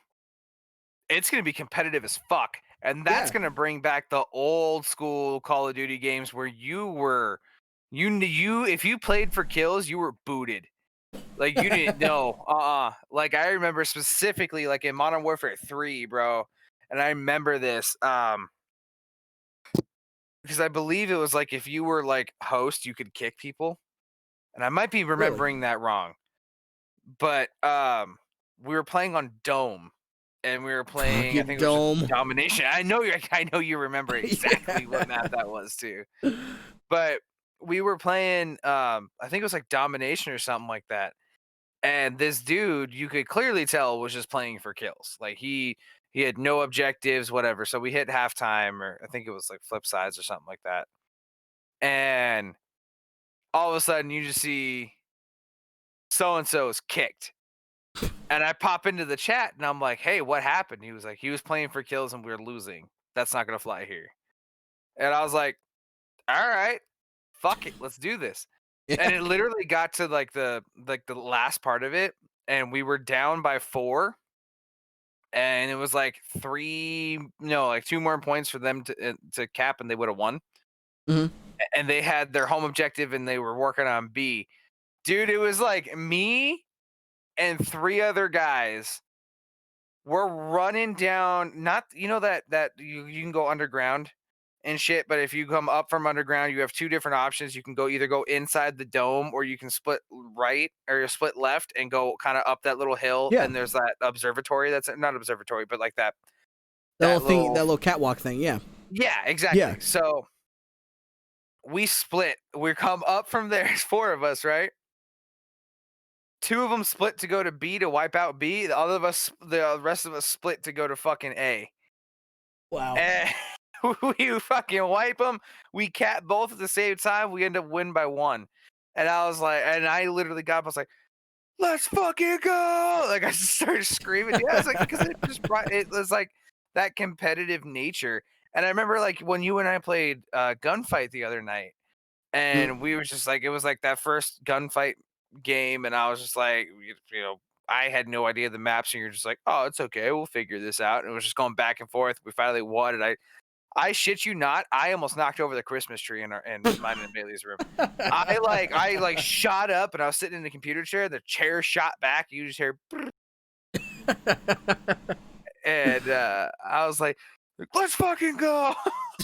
it's going to be competitive as fuck. And that's going to bring back the old school Call of Duty games where if you played for kills, you were booted. Like, you didn't know. Like, I remember specifically, like, in Modern Warfare 3, bro. And I remember this because I believe it was like if you were like host, you could kick people. And I might be remembering that wrong. But we were playing on Dome. And we were playing, I think it was just Domination. I know you remember exactly what map that was too. But we were playing, I think it was like domination or something like that. And this dude, you could clearly tell, was just playing for kills. Like he had no objectives, whatever. So we hit halftime, or I think it was like flip sides or something like that. And all of a sudden, you just see so and so is kicked. And I pop into the chat and I'm like, "Hey, what happened?" He was like, "He was playing for kills and we are losing. That's not gonna fly here." And I was like, "All right, fuck it, let's do this." And Yeah. it literally got to like the last part of it, and we were down by 4, and it was like 3, no, like 2 more points for them to cap, and they would have won. Mhm. And they had their home objective, and they were working on B. Dude, it was like me and 3 other guys were running down. Not, that you can go underground and shit, but if you come up from underground, you have 2 different options. You can either go inside the dome, or you can split right or split left and go kind of up that little hill. Yeah. And there's that observatory. That's not observatory, but like that That little that thing, that little little catwalk thing. Yeah. yeah, Yeah. exactly. So we split. We come up from there. There's 4 of us, right? 2 of them split to go to B to wipe out B. The rest of us split to go to fucking A. Wow. And we fucking wipe them. We cap both at the same time. We end up winning by 1. And I was like, and I literally got up. I was like, "Let's fucking go!" Like I just started screaming. Yeah, it's like because it was like that competitive nature. And I remember like when you and I played gunfight the other night, Mm. and we was just like, it was like that first gunfight game, and I was just like, I had no idea the maps, and you're just like, "Oh, it's okay, we'll figure this out." And it was just going back and forth. We finally won, and I shit you not, I almost knocked over the Christmas tree in mine and Bailey's room. I shot up, and I was sitting in the computer chair. The chair shot back. You just hear, and I was like, "Let's fucking go!"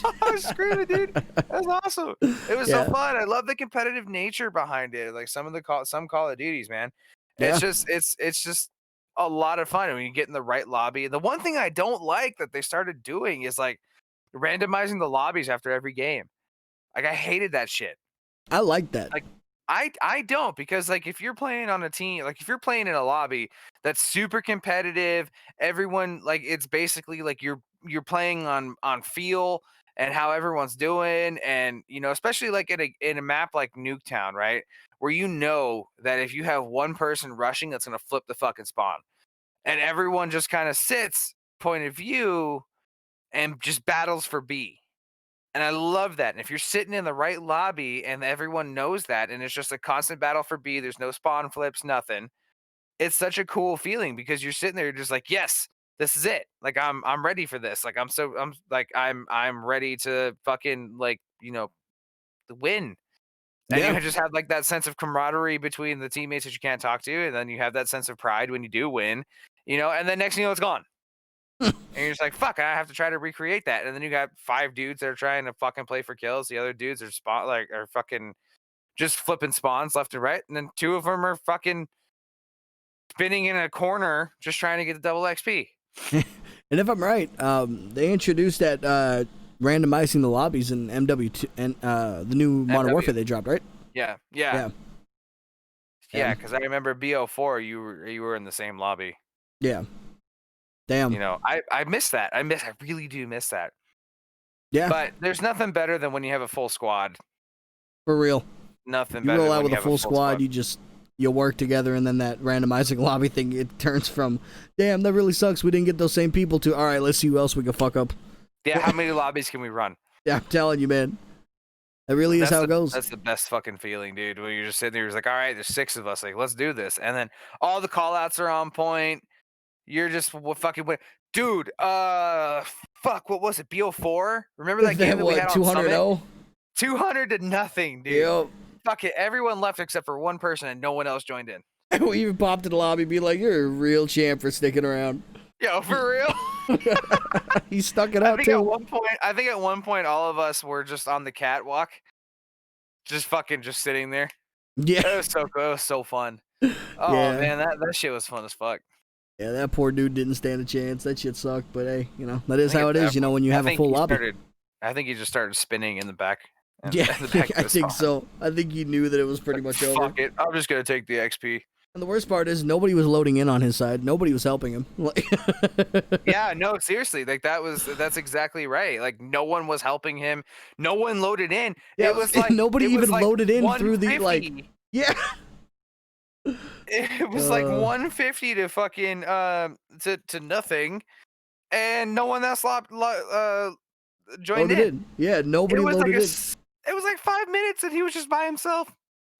I was screaming, dude. That was awesome. It was so Yeah. fun. I love the competitive nature behind it. Like some Call of Duties, man. Yeah. It's just a lot of fun when you get in the right lobby. And the one thing I don't like that they started doing is like randomizing the lobbies after every game. Like I hated that shit. I like that. Like I don't, because like if you're playing on a team, like if you're playing in a lobby that's super competitive, everyone, like it's basically like you're playing on feel and how everyone's doing. And especially like in a map like Nuketown, right? Where that if you have one person rushing, that's gonna flip the fucking spawn. And everyone just kind of sits point of view and just battles for B. And I love that. And if you're sitting in the right lobby and everyone knows that, and it's just a constant battle for B, there's no spawn flips, nothing. It's such a cool feeling because you're sitting there, you're just like, yes, this is it. Like I'm ready for this. Like I'm ready to fucking win. And Yeah. you just have like that sense of camaraderie between the teammates that you can't talk to, and then you have that sense of pride when you do win, and then next thing you know, it's gone. And you're just like, fuck, I have to try to recreate that. And then you got 5 dudes that are trying to fucking play for kills. The other dudes are fucking just flipping spawns left and right. And then 2 of them are fucking spinning in a corner just trying to get the double XP. And if I'm right, they introduced that randomizing the lobbies in MW2 and the new Modern MW. Warfare they dropped, right? Yeah. Yeah. Yeah, because I remember BO4, you were in the same lobby. Yeah. Damn. I miss that. I really do miss that. Yeah. But there's nothing better than when you have a full squad. For real. Nothing You better roll than out when with you a have full squad, you work together, and then that randomizing lobby thing, it turns from, damn, that really sucks, we didn't get those same people, to, all right, let's see who else we can fuck up. Yeah, how many lobbies can we run? Yeah, I'm telling you, man. That really is how it goes. That's the best fucking feeling, dude. When you're just sitting there, you're like, all right, there's 6 of us. Like, let's do this. And then all the call outs are on point. You're just fucking win. Dude, fuck, what was it? BO4? Remember that game that we had on 200 Summit? 200 to nothing, dude. Yep. Fuck it. Everyone left except for one person, and no one else joined in. We even popped in the lobby, be like, you're a real champ for sticking around. Yo, for real? He stuck it out, too. I think at one point, all of us were just on the catwalk. Just sitting there. Yeah. It was so cool. It was so fun. Oh, Yeah. man, that shit was fun as fuck. Yeah, that poor dude didn't stand a chance. That shit sucked, but hey, that is how it is, when you have a full lobby. I think he just started spinning in the back And, Yeah, and the back I of his think phone. so. I think he knew that it was pretty Like, much over. fuck it. I'm just gonna take the XP. And the worst part is nobody was loading in on his side. Nobody was helping him. Like, Yeah, no, seriously. Like that's exactly right. Like no one was helping him. No one loaded in. yeah, nobody It was even like loaded in through the like. 150. Yeah. It was like Uh, 150 to fucking to nothing, and no one else joined loaded in. in. Yeah, It nobody was like loaded in. it was like 5 minutes, and he was just by himself.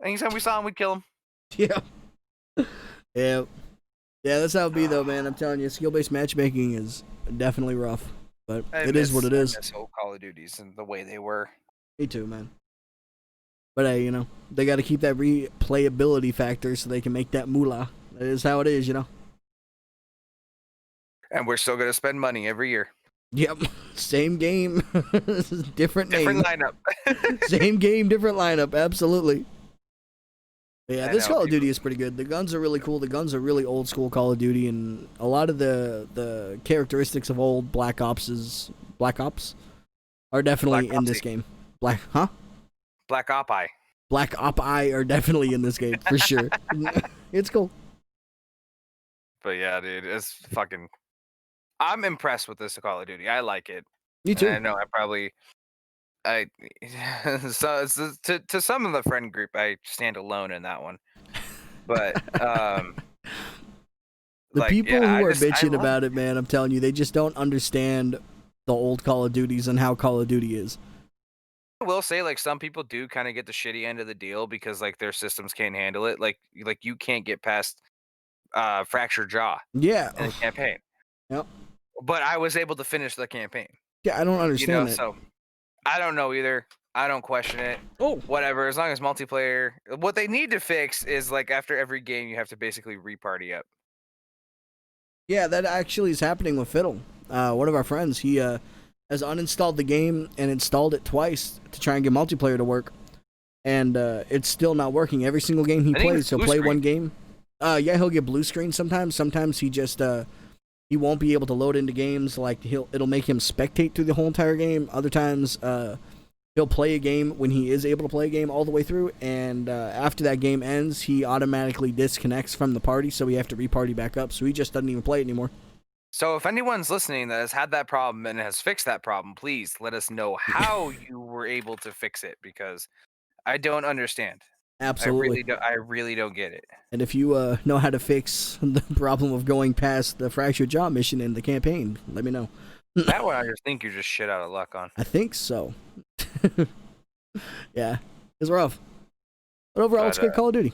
Anytime we saw him, we'd kill him. Yeah. Yeah. Yeah, that's how it be though, man. I'm telling you, skill-based matchmaking is definitely rough, but it is what it I is. miss old Call of Duties and the way they were. Me too, man. But hey, they got to keep that replayability factor so they can make that moolah. That is how it is, And we're still gonna spend money every year. Yep. Same game, different name. Different lineup. Same game, different lineup. Absolutely. But yeah, I this know, Call of people. Duty is pretty good. The guns are really cool. The guns are really old school Call of Duty, and a lot of the characteristics of old Black Ops are definitely Black in this Opsy. game. Black Op Eye. Black Op I are definitely in this game for sure. It's cool. But yeah, dude, it's fucking. I'm impressed with this Call of Duty. I like it. Me And too. I know I so to some of the friend group, I stand alone in that one. But The like people yeah, who are I bitching love about it. it, man, I'm telling you, they just don't understand the old Call of Duties and how Call of Duty is. I will say like some people do kind of get the shitty end of the deal because like their systems can't handle it. Like you can't get past fractured jaw Yeah. in the campaign. Yep. But I was able to finish the campaign. Yeah, I don't understand that. So I don't know either. I don't question it. Oh. Whatever, as long as multiplayer. What they need to fix is like after every game, you have to basically reparty up. Yeah, that actually is happening with Fiddle. One of our friends, he has uninstalled the game and installed it twice to try and get multiplayer to work, and it's still not working. Every single game he I think plays, it's he'll blue play screen. one game. Yeah, he'll get blue screen sometimes. Sometimes he just he won't be able to load into games. Like it'll make him spectate through the whole entire game. Other times, he'll play a game when he is able to play a game all the way through, and after that game ends, he automatically disconnects from the party, so we have to reparty back up. So he just doesn't even play it anymore. So if anyone's listening that has had that problem and has fixed that problem, please let us know how you were able to fix it because I don't understand. Absolutely. I really don't get it. And if you know how to fix the problem of going past the fractured jaw mission in the campaign, let me know. That one I just think you're just shit out of luck on. I think so. Yeah, it's rough. But overall, it's good Call of Duty.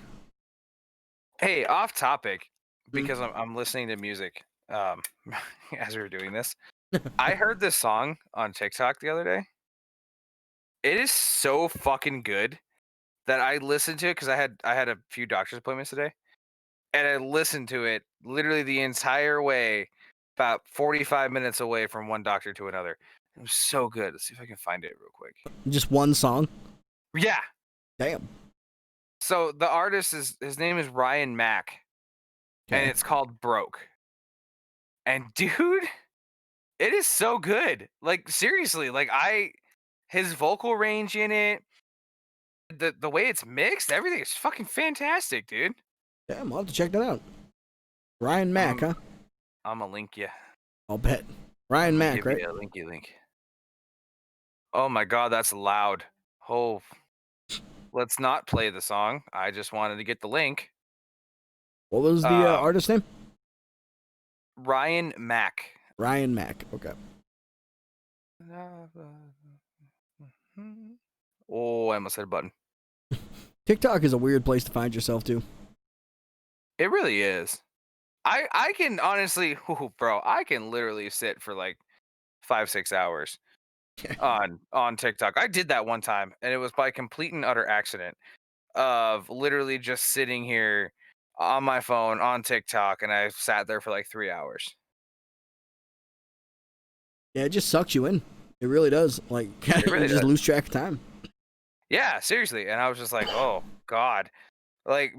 Hey, off topic, because I'm listening to music as we were doing this. I heard this song on TikTok the other day. It is so fucking good that I listened to it because I had a few doctor's appointments today, and I listened to it literally the entire way, about 45 minutes away from one doctor to another. It was so good. Let's see if I can find it real quick. Just one song? Yeah. Damn. So the artist his name is Ryan Mack, and it's called Broke. And dude, it is so good. Like seriously, like his vocal range in it, the way it's mixed, everything is fucking fantastic, dude. Damn, I'll have to check that out. Ryan Mack, huh? I'm gonna link you. I'll bet. Ryan Mack, Give right? you a linky link. Oh my god, that's loud. Oh, let's not play the song. I just wanted to get the link. What was the artist name? Ryan Mack. Ryan Mack. Okay. Oh, I almost hit a button. TikTok is a weird place to find yourself too. It really is. I can honestly, bro, I can literally sit for like 5-6 hours on TikTok. I did that one time, and it was by complete and utter accident of literally just sitting here on my phone on TikTok, and I sat there for like 3 hours. Yeah, it just sucks you in. It really does. Like, It really you just does. lose track of time. Yeah, seriously. And I was just like, oh god. like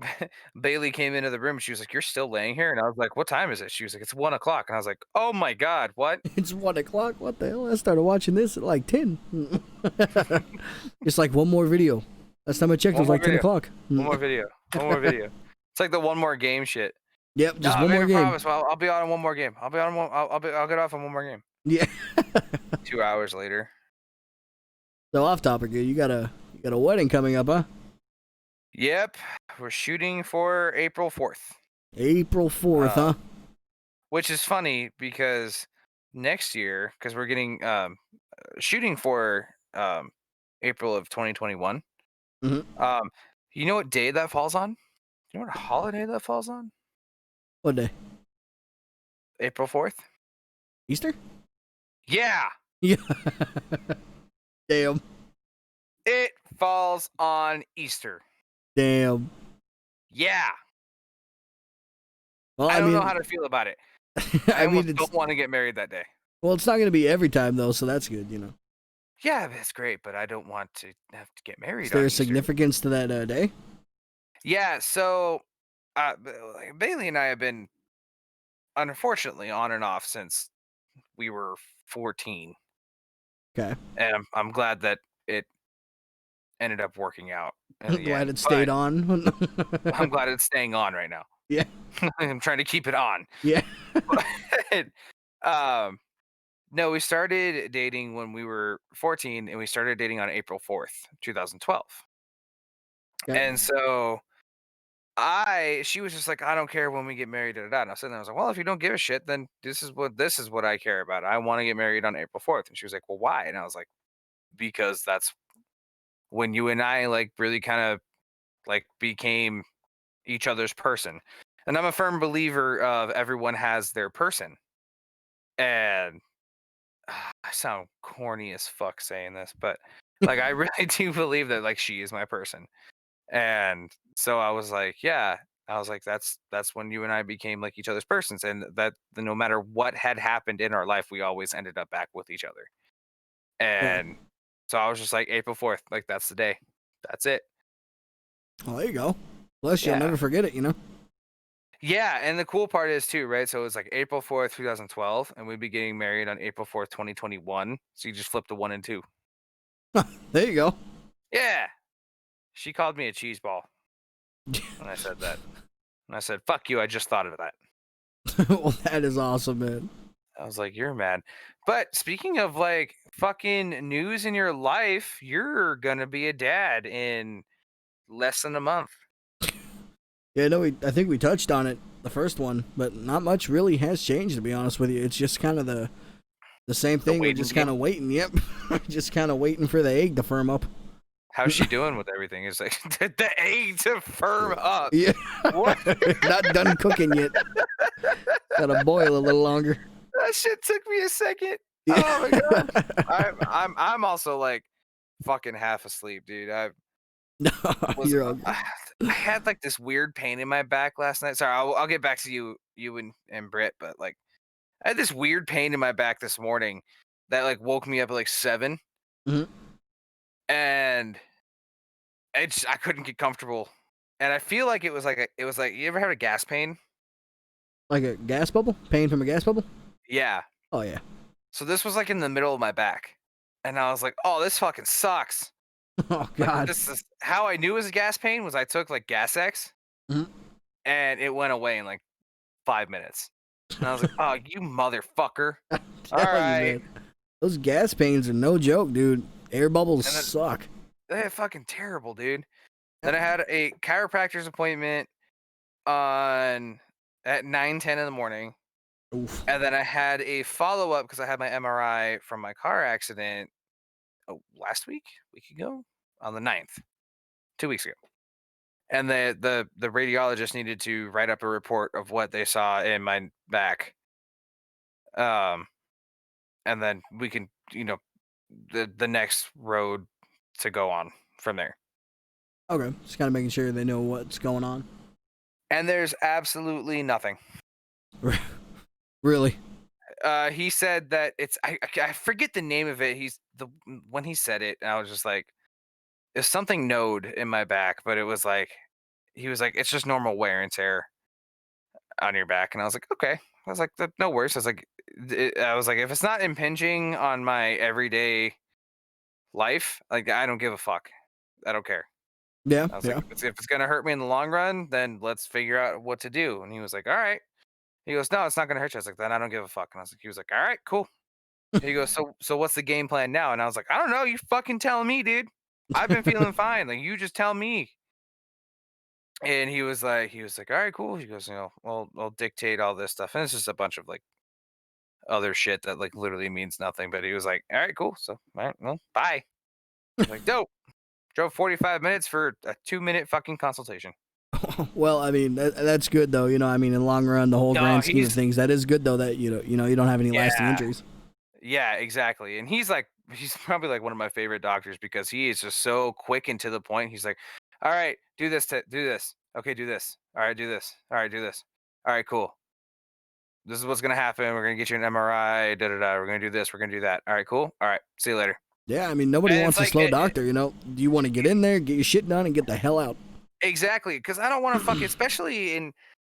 Bailey came into the room. She was like, "You're still laying here," and I was like, "What time is it?" She was like, "It's 1 o'clock," and I was like, "Oh my god, what?" It's 1 o'clock. What the hell? I started watching this at like 10. It's like one more video. Last time I checked, it One was more like 10 video. o'clock. One more video. One more video. It's like the one more game shit. Yep, No, just I one make more a game. promise. I'll be on one more game. I'll be on one. I'll get off on one more game. Yeah. 2 hours later. So off topic here, you got a wedding coming up, huh? Yep, we're shooting for April 4th. April 4th, Uh, huh? which is funny because next year, because we're getting shooting for April of 2021. Mm-hmm. Um, you know what day that falls on? You know what holiday that falls on? What day? April 4th. Easter? Yeah, Yeah. Damn. it falls on Easter. Damn. Yeah, Well, I I don't know mean, how to feel about it. I I mean, almost don't want to get married that day. it's not going to be every time though, so that's good, Yeah, that's great, but I don't want to have to get Is married there on a Easter. significance to that day? Yeah, so like, Bailey and I have been unfortunately on and off since we were 14, Okay. and I'm glad that it ended up working out in I'm the glad end. it But stayed on. I'm glad it's staying on right now. Yeah. I'm trying to keep it on. Yeah. But, um, no, we started dating when we were 14, and we started dating on April 4th, 2012. Okay. And so she was just like, I don't care when we get married, da, da, da. And I was sitting there, I was like, well, if you don't give a shit, then this is what I care about. I want to get married on April 4th. And she was like, well, why? And I was like, because that's when you and I like really kind of like became each other's person. And I'm a firm believer of everyone has their person. And I sound corny as fuck saying this, but like I really do believe that like she is my person. And so I was like, yeah, I was like, that's when you and I became like each other's persons, and that no matter what had happened in our life, we always ended up back with each other. Okay. And so I was just like, April 4th, like that's the day, that's it. Well, there you go. Plus, you'll Yeah, never forget it. yeah. And the cool part is too, right? So it was like April 4th, 2012, and we'd be getting married on April 4th, 2021. So you just flip the 1 and 2. There you go. Yeah, she called me a cheese ball when I said that, and I said, "Fuck you! I just thought of that." Well, that is awesome, man. I was like, "You're mad." But speaking of like fucking news in your life, you're gonna be a dad in less than a month. Yeah, no, I think we touched on it the first one, but not much really has changed, to be honest with you. It's just kind of the same The thing. We're waiting just kind game. of waiting. Yep, just kind of waiting for the egg to firm up. How's she doing with everything? It's like the egg to firm up. Yeah, What? not done cooking yet. Got to boil a little longer. That shit took me a second. Yeah. Oh my god. I'm also like fucking half asleep, dude. I No, was you're all good. I had like this weird pain in my back last night. Sorry, I'll get back to you and Britt, but like I had this weird pain in my back this morning that like woke me up at like 7, Mhm. and I couldn't get comfortable. And I feel like it was like you ever had a gas pain? Like a gas bubble? Pain from a gas bubble? Yeah. Oh yeah. So this was like in the middle of my back. And I was like, "Oh, this fucking sucks." Oh Like God. this is how I knew it was a gas pain was I took like Gas X Mhm. and it went away in like 5 minutes. And I was like, "Oh, you motherfucker." All Tell you, right. man. Those gas pains are no joke, dude. Air bubbles And then suck. they're fucking terrible, dude. Then I had a chiropractor's appointment on at 9:10 in the morning. Oof. And then I had a follow-up because I had my MRI from my car accident last week ago, on the 9th, 2 weeks ago. And the radiologist needed to write up a report of what they saw in my back. Um, and then we can, the next road to go on from there. Okay, just kind of making sure they know what's going on. And there's absolutely nothing. Really? He said that I forget the name of it. When he said it, I was just like, it's something node in my back, but it was like he was like, "It's just normal wear and tear on your back," and I was like, "Okay." I was like, No worries." I was like, "If it's not impinging on my everyday life, like I don't give a fuck. I don't care." Yeah, I was like, yeah. if it's gonna hurt me in the long run, then let's figure out what to do." And he was like, "All right." He goes, "No, it's not gonna hurt you." I was like, "Then I don't give a fuck." And he was like, "All right, cool." He goes, "So what's the game plan now?" And I was like, "I don't know. You fucking tell me, dude. I've been feeling fine. Like you just tell me." And he was like, "All right, cool." He goes, I'll dictate all this stuff, and it's just a bunch of like other shit that like literally means nothing. But he was like, "All right, cool. So, all right, well, bye." I was like, "Dope." Drove 45 minutes for a 2-minute fucking consultation. Well, I mean, that's good though. I mean, in the long run, the whole No, grand scheme of things, that is good though that you don't have any lasting yeah, injuries. yeah, exactly. And he's probably like one of my favorite doctors because he is just so quick and to the point. He's like, "All right, do this, do this. Okay, do this. All right, do this. All right, do this. All right, cool. This is what's gonna happen. We're gonna get you an MRI. Da da da. We're gonna do this. We're gonna do that. All right, cool. All right, see you later." Yeah, I mean, nobody And it's wants a like, slow doctor. Do you want to get in there, get your shit done, and get the hell out? exactly, because I don't want to fuck, especially in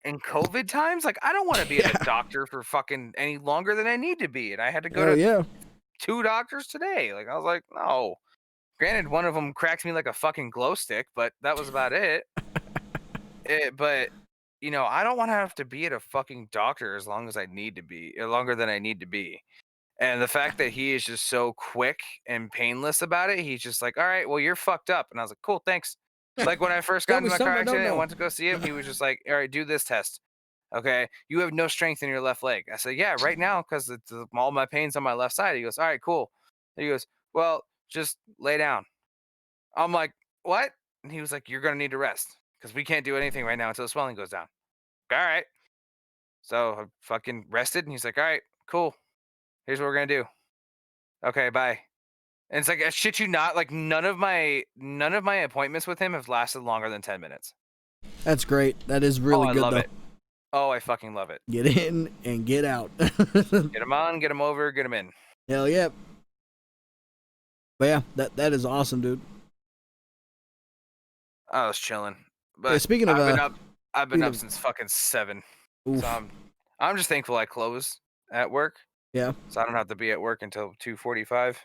COVID times. Like, I don't want to be at a Yeah, doctor for fucking any longer than I need to be, and I had to go hell to yeah. 2 doctors today. Like, I was like, no. Granted, one of them cracked me like a fucking glow stick, but that was about it. But I don't want to have to be at a fucking doctor as long as I need to be, longer than I need to be. And the fact that he is just so quick and painless about it, he's just like, "All right, well, you're fucked up." And I was like, "Cool, thanks." Like when I first got Tell into me my car something I don't accident and know. went to go see him, he was just like, "All right, do this test. Okay, you have no strength in your left leg." I said, "Yeah, right now, because all my pain's on my left side." He goes, "All right, cool." He goes, "Well, just lay down." I'm like, "What?" And he was like, "You're gonna need to rest because we can't do anything right now until the swelling goes down." All right. So I fucking rested, and he's like, "All right, cool. Here's what we're gonna do. Okay, bye." And it's like, I shit you not, like none of my appointments with him have lasted longer than 10 minutes. That's great. That is Oh, really I good love though. it. Oh, I fucking love it. Get in and get out. Get him on, get him over, get him in. Hell yeah. But yeah, that is awesome, dude. I was chilling, Yeah, but speaking of I've been up. I've been speaking up of since fucking 7. So oof, I'm just thankful I close at work, yeah. so I don't have to be at work until 2:45,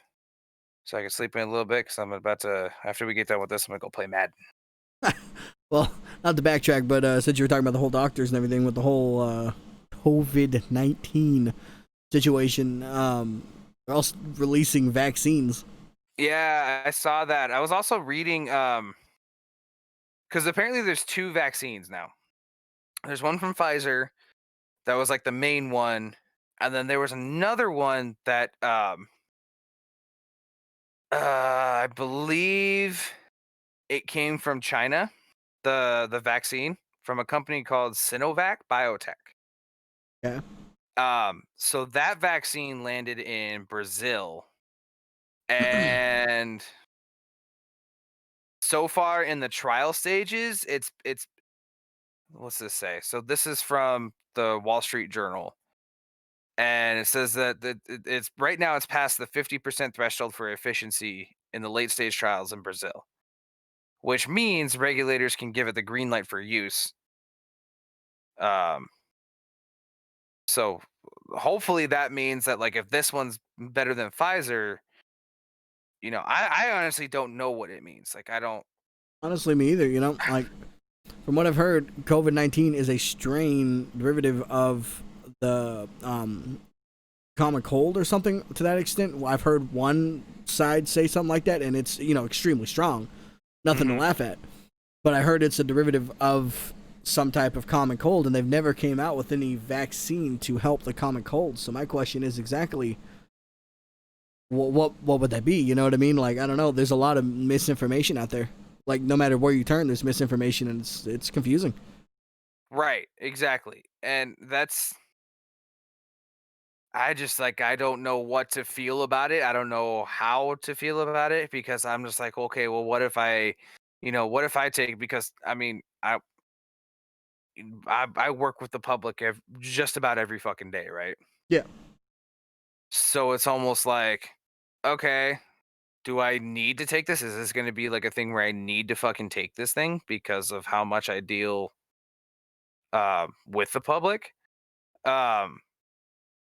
so I can sleep in a little bit. Because I'm about to, after we get done with this, I'm gonna go play Madden. Well, not to backtrack, but since you were talking about the whole doctors and everything with the whole COVID-19 situation, they're also releasing vaccines. Yeah, I saw that. I was also reading, because apparently there's 2 vaccines now. There's one from Pfizer that was like the main one, and then there was another one that I believe it came from China, the vaccine from a company called Sinovac Biotech. Yeah. So that vaccine landed in Brazil, and so far in the trial stages, it's what's this say? So this is from the Wall Street Journal. And it says that it's right now it's past the 50% threshold for efficiency in the late stage trials in Brazil, which means regulators can give it the green light for use. Um, so hopefully that means that like if this one's better than Pfizer, I honestly don't know what it means. Like I don't. Honestly, me either. Like from what I've heard, COVID-19 is a strain derivative of the common cold or something to that extent. Well, I've heard one side say something like that, and it's extremely strong. Nothing to Mhm. laugh at. But I heard it's a derivative of some type of common cold, and they've never came out with any vaccine to help the common cold. So my question is exactly what would that be? You know what I mean? Like I don't know. There's a lot of misinformation out there. Like no matter where you turn, there's misinformation, and it's confusing. Right, exactly. And I just like I don't know what to feel about it. I don't know how to feel about it because I'm just like, okay, well, what if I take, because I mean, I work with the public just about every fucking day, right? Yeah. So it's almost like, okay. do I need to take this? Is this going to be like a thing where I need to fucking take this thing because of how much I deal with the public? Um,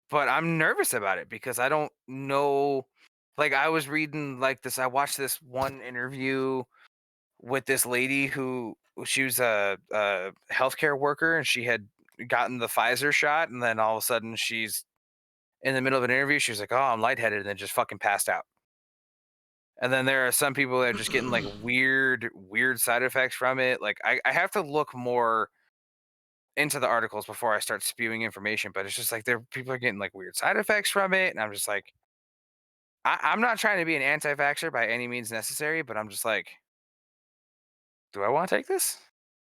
but I'm nervous about it because I don't know. Like I was reading like this. I watched this one interview with this lady who she was a healthcare worker and she had gotten the Pfizer shot, and then all of a sudden she's in the middle of an interview. She was like, "Oh, I'm lightheaded," and then just fucking passed out. And then there are some people that are just getting like weird side effects from it. Like I have to look more into the articles before I start spewing information, but it's just like there people are getting like weird side effects from it, and I'm just like, I'm not trying to be an anti-vaxxer by any means necessary, but I'm just like, do I want to take this?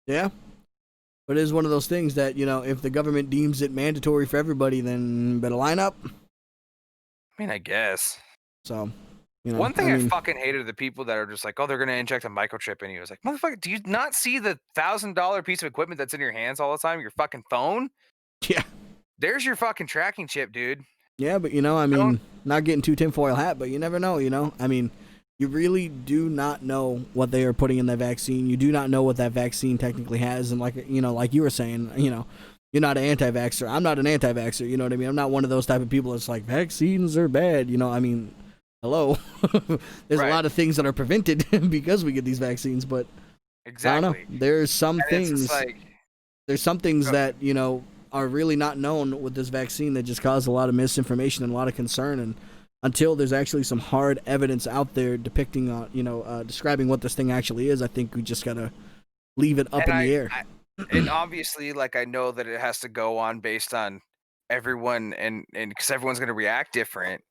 Yeah. But it is one of those things that, if the government deems it mandatory for everybody, then better line up. I mean, I guess. So, One I thing I mean, fucking hated are the people that are just like, oh, they're gonna inject a microchip in you. It's like, motherfucker, do you not see the $1,000 piece of equipment that's in your hands all the time? Your fucking phone? yeah. There's your fucking tracking chip, dude. Yeah, but Don't not getting too tinfoil hat, but you never know, I mean, you really do not know what they are putting in that vaccine. You do not know what that vaccine technically has. And like you were saying, you're not an anti-vaxxer. I'm not an anti-vaxxer. You know what I mean? I'm not one of those type of people that's like, vaccines are bad. I mean, hello. There's a right. lot of things that are prevented because we get these vaccines, but I don't know. Exactly. And it's just like, There's some things oh, that, are really not known with this vaccine that just cause a lot of misinformation and a lot of concern. And until there's actually some hard evidence out there depicting, describing what this thing actually is, I think we just gotta leave it up and in the air. and obviously, like I know that it has to go on based on everyone, and because everyone's gonna react different.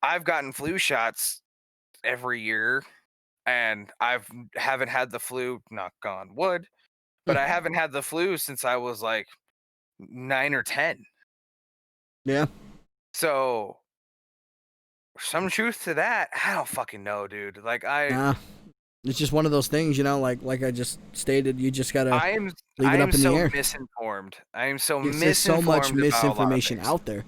I've gotten flu shots every year, and haven't had the flu, knock on wood, but I haven't had the flu since I was like 9 or 10. Yeah. So some truth to that. I don't fucking know, dude. Like Nah. It's just one of those things, like I just stated, you just gotta I am leave I it am up in the so air. misinformed. I am so There's so much misinformed about a lot of misinformation things. out there.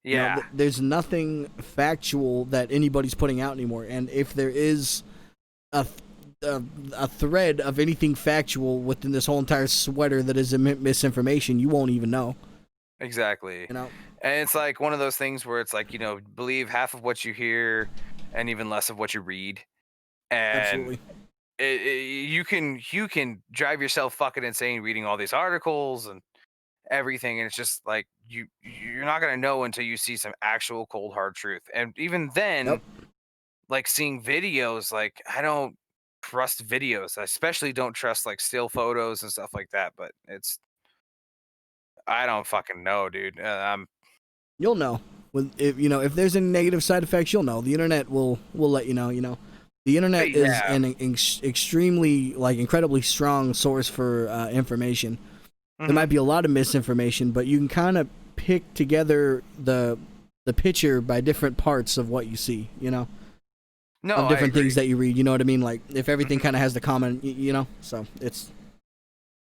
Yeah. There's nothing factual that anybody's putting out anymore. And if there is a, a thread of anything factual within this whole entire sweater that is misinformation, you won't even know. Exactly. You know, And it's like one of those things where it's like, believe half of what you hear and even less of what you read. And absolutely. you can drive yourself fucking insane reading all these articles and everything, and it's just like you're not gonna know until you see some actual cold hard truth. And even then, Yep. like seeing videos, like I don't trust videos. I especially don't trust like still photos and stuff like that. But I don't fucking know, dude. You'll know if there's any negative side effects, you'll know. The internet will let you know. The But internet is yeah. an extremely incredibly strong source for information. There might Mhm. be a lot of misinformation, but you can kind of pick together the picture by different parts of what you see. No, Of I different things agree. that you read. You know what I mean? Like if everything Mhm. kind of has the common, so it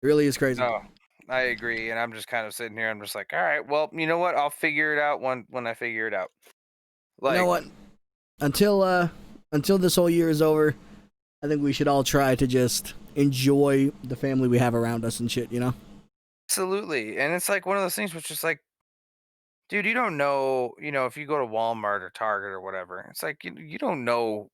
really is crazy. No, I agree. And I'm just kind of sitting here. I'm just like, all right, well, you know what? I'll figure it out when I figure it out. You know Like, what? Until until this whole year is over, I think we should all try to just enjoy the family we have around us and shit. absolutely. And it's like one of those things which is like, dude, you don't know, if you go to Walmart or Target or whatever, it's like you don't know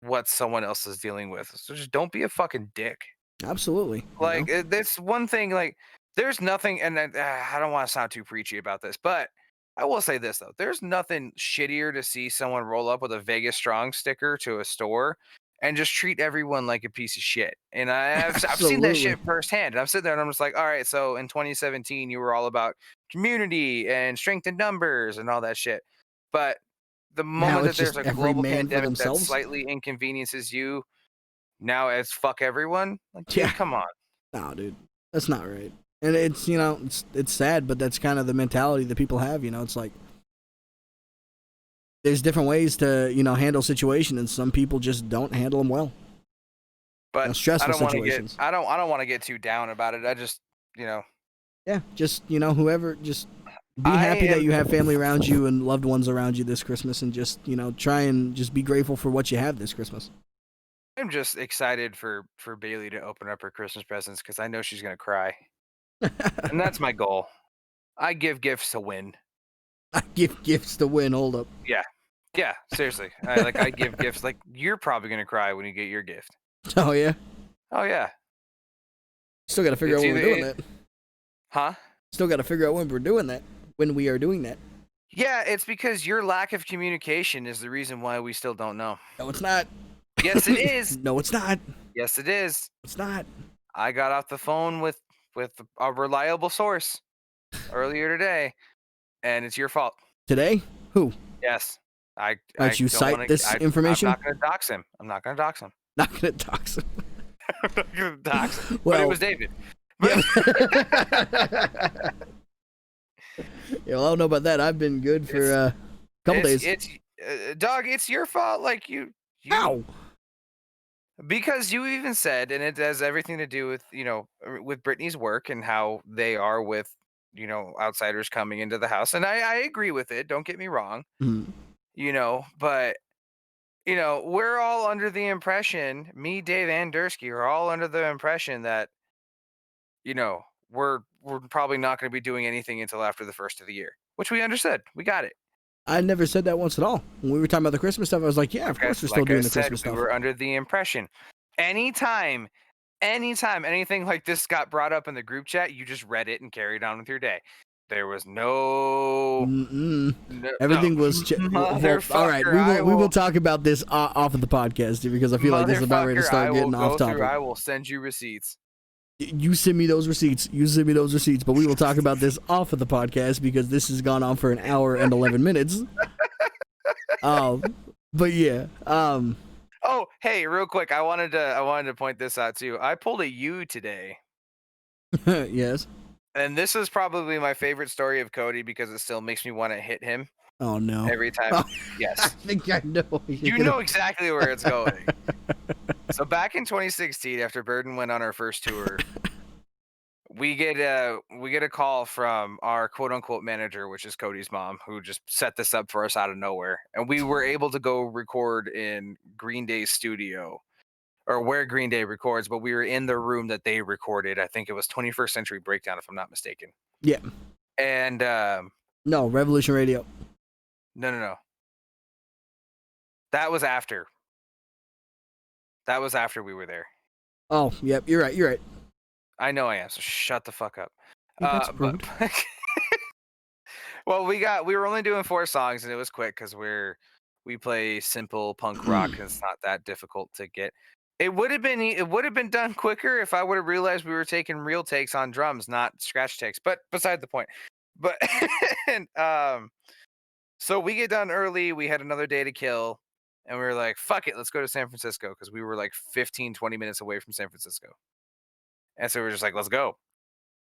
what someone else is dealing with. So just don't be a fucking dick. Absolutely. Like that's one thing. Like there's nothing, and I don't want to sound too preachy about this, but I will say this though: there's nothing shittier to see someone roll up with a Vegas Strong sticker to a store and just treat everyone like a piece of shit. And I've seen that Absolutely. shit firsthand. And I'm sitting there and I'm just like, all right, so in 2017 you were all about community and strength in numbers and all that shit, but the Now moment that it's there's just a every global man for pandemic that themselves. slightly inconveniences you, now as fuck everyone, like Yeah. dude, come on. No, dude, that's not right. And it's it's sad, but that's kind of the mentality that people have. It's like there's different ways to handle situation, and some people just don't handle them well. But I Stressful don't want to get situations. I don't want to get too down about it. I just, Yeah, just whoever just Be I happy that am you have family around you and loved ones around you this Christmas, and just try and just be grateful for what you have this Christmas. I'm just excited for Bailey to open up her Christmas presents because I know she's gonna cry, and that's my goal. I give gifts to win. I give gifts to win. Hold up. Yeah, yeah, seriously. I give gifts. Like you're probably gonna cry when you get your gift. Oh yeah. Oh yeah, Still got to figure out it's when we're either doing that. huh? Still got to figure out when we're doing that. When we are doing that. Yeah, it's because your lack of communication is the reason why we still don't know. No, it's not. Yes, it is. No, it's not. Yes, it is. It's not. I got off the phone with a reliable source earlier today, and it's your fault. Today? Who? Yes, Why I don't you don't cite want to. this I'm information? not going to dox him. I'm not going to dox him. Not gonna talk. I'm not going to dox him. But it Well, was David. yeah. Yeah, well, I don't know about that. I've been good for a couple days. It's dog. It's your fault. Like you Ow! because you even said, and it has everything to do with with Brittany's work and how they are with outsiders coming into the house, and I agree with it. Don't get me wrong. Mm. But we're all under the impression, me, Dave, and Dursky are all under the impression that we're probably not going to be doing anything until after the first of the year, which we understood. We got it. I never said that once at all. When we were talking about the Christmas stuff, I was like, yeah, of Okay, course we're still like I doing the said, Christmas we stuff. were under the impression. Anytime anything like this got brought up in the group chat, you just read it and carried on with your day. There was Mm-mm. no Everything was well, all right. We will talk about this off of the podcast because I feel like this is about ready to start getting off topic. I will send you receipts. You send me those receipts. But we will talk about this off of the podcast because this has gone on for an hour and 11 minutes. But yeah. Oh, hey, real quick, I wanted to point this out too. I pulled a U today. Yes. And this is probably my favorite story of Cody because it still makes me want to hit him. Oh no. Every time. Oh, Yes. I think I know. You know exactly where it's going. So back in 2016, after Burden went on our first tour, we get a call from our quote unquote manager, which is Cody's mom, who just set this up for us out of nowhere. And we were able to go record in Green Day's studio, or where Green Day records, but we were in the room that they recorded. I think it was 21st Century Breakdown, if I'm not mistaken. Yeah. And no, Revolution Radio. No. That was after. That was after we were there. Oh, yep, you're right. I know I am, so shut the fuck up. That's rude. Well, we were only doing 4 songs, and it was quick because we play simple punk rock, and it's not that difficult to get. It would have been done quicker if I would have realized we were taking real takes on drums, not scratch takes. But beside the point. But and so we get done early. We had another day to kill, and we were like, "Fuck it, let's go to San Francisco," because we were like 15, 20 minutes away from San Francisco. And so we're just like, "Let's go."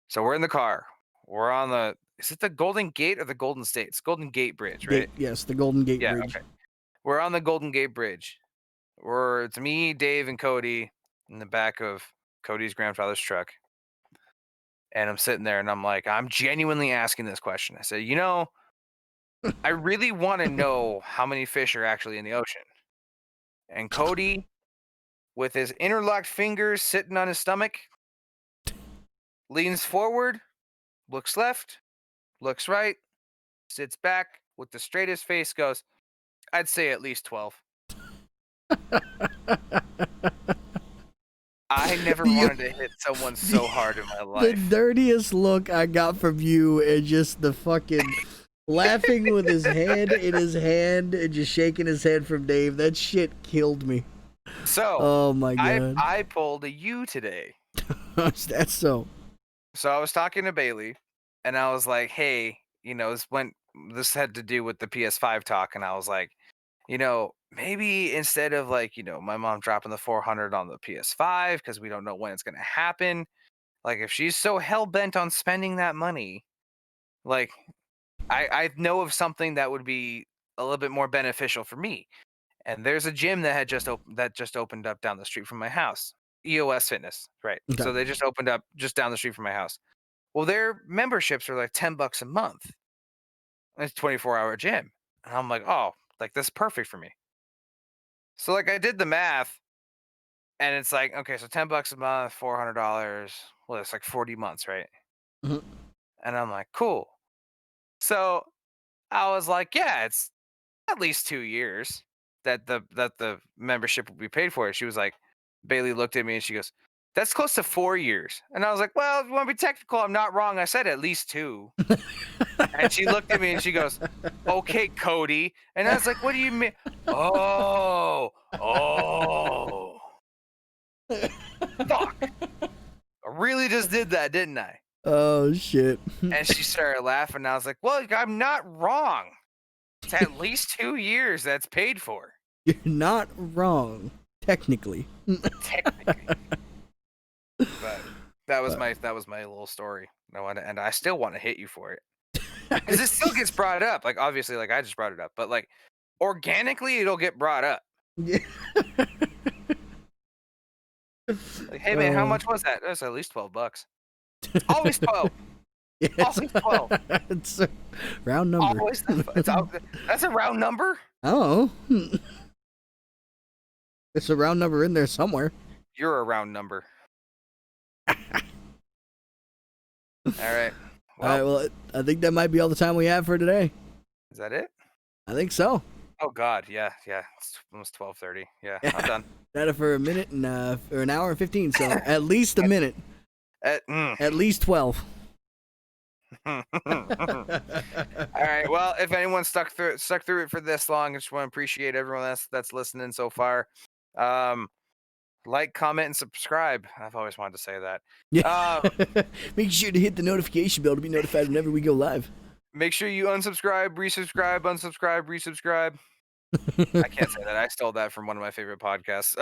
So we're in the car. We're on is it the Golden Gate or the Golden State? It's Golden Gate Bridge, right? Yes, the Golden Gate Bridge. Okay. We're on the Golden Gate Bridge. It's me, Dave, and Cody in the back of Cody's grandfather's truck. And I'm sitting there and I'm like, I'm genuinely asking this question. I said, I really want to know how many fish are actually in the ocean. And Cody, with his interlocked fingers sitting on his stomach, leans forward, looks left, looks right, sits back with the straightest face, goes, I'd say at least 12. I never wanted to hit someone so hard in my life. The dirtiest look I got from you, and just the fucking laughing with his head in his hand and just shaking his head from Dave. That shit killed me. So, oh my god, I pulled a U today. That's so. So I was talking to Bailey, and I was like, "Hey, this had to do with the PS5 talk," and I was like, maybe instead of my mom dropping the 400 on the PS5 because we don't know when it's gonna happen, like if she's so hell bent on spending that money, like I know of something that would be a little bit more beneficial for me. And there's a gym that just opened up down the street from my house. EOS Fitness, right? Okay. So they just opened up just down the street from my house. Well, their memberships are like $10 a month. It's 24-hour gym. And I'm like, oh, like this is perfect for me. So like I did the math and it's like, okay, so $10 a month, $400. Well, it's like 40 months, right? Mhm. And I'm like, cool. So I was like, yeah, it's at least 2 years that the membership will be paid for. She was like, Bailey looked at me and she goes, that's close to 4 years. And I was like, well, if you want to be technical, I'm not wrong. I said at least two. And she looked at me and she goes, okay, Cody. And I was like, what do you mean? Oh, oh, fuck. I really just did that, didn't I? Oh shit. And she started laughing. And I was like, well, I'm not wrong. It's at least 2 years that's paid for. You're not wrong, technically. Technically. But that was my little story. And I still want to hit you for it. Because it still gets brought up. Like obviously, like I just brought it up, but like organically it'll get brought up. Yeah. Like, hey man, how much was that? That's at least $12. Always 12. Yeah, Always 12. it's a round number. Always that's a round number? Oh. It's a round number in there somewhere. You're a round number. All right. All right, well, I think that might be all the time we have for today. Is that it? I think so. Oh God, yeah. It's almost 12:30. Yeah, I'm done. Had it for a minute and or an hour and 15, so at least a minute. At least 12. All right. Well, if anyone stuck through it for this long, I just want to appreciate everyone that's listening so far. Like, comment, and subscribe. I've always wanted to say that. Yeah. Make sure to hit the notification bell to be notified whenever we go live. Make sure you unsubscribe, resubscribe, unsubscribe, resubscribe. I can't say that. I stole that from one of my favorite podcasts.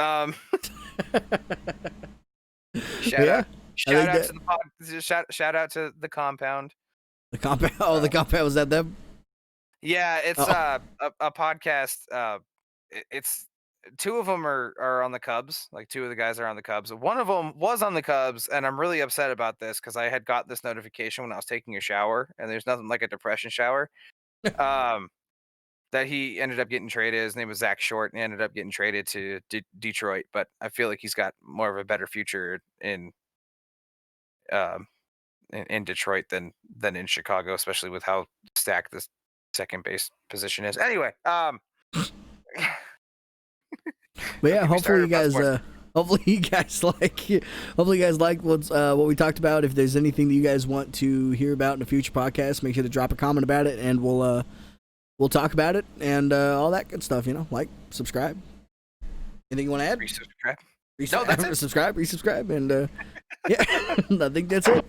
Shout out to the compound. The compound. Oh, the compound, was that them? Yeah, it's a podcast. It's two of them are on the Cubs. Like two of the guys are on the Cubs. One of them was on the Cubs, and I'm really upset about this because I had got this notification when I was taking a shower, and there's nothing like a depression shower. That he ended up getting traded. His name was Zach Short, and he ended up getting traded to Detroit. But I feel like he's got more of a better future in Detroit than in Chicago, especially with how stacked this second base position is. Anyway, but yeah, hopefully you guys like what we talked about. If there's anything that you guys want to hear about in a future podcast, make sure to drop a comment about it, and we'll talk about it and all that good stuff. Like, subscribe. Anything you want to add? Resubscribe. No, that's it. Resubscribe, and yeah, I think that's it.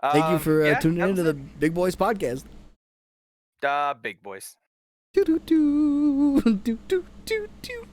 Thank you for tuning into the Big Boys podcast. Big Boys. Do do do do do do do.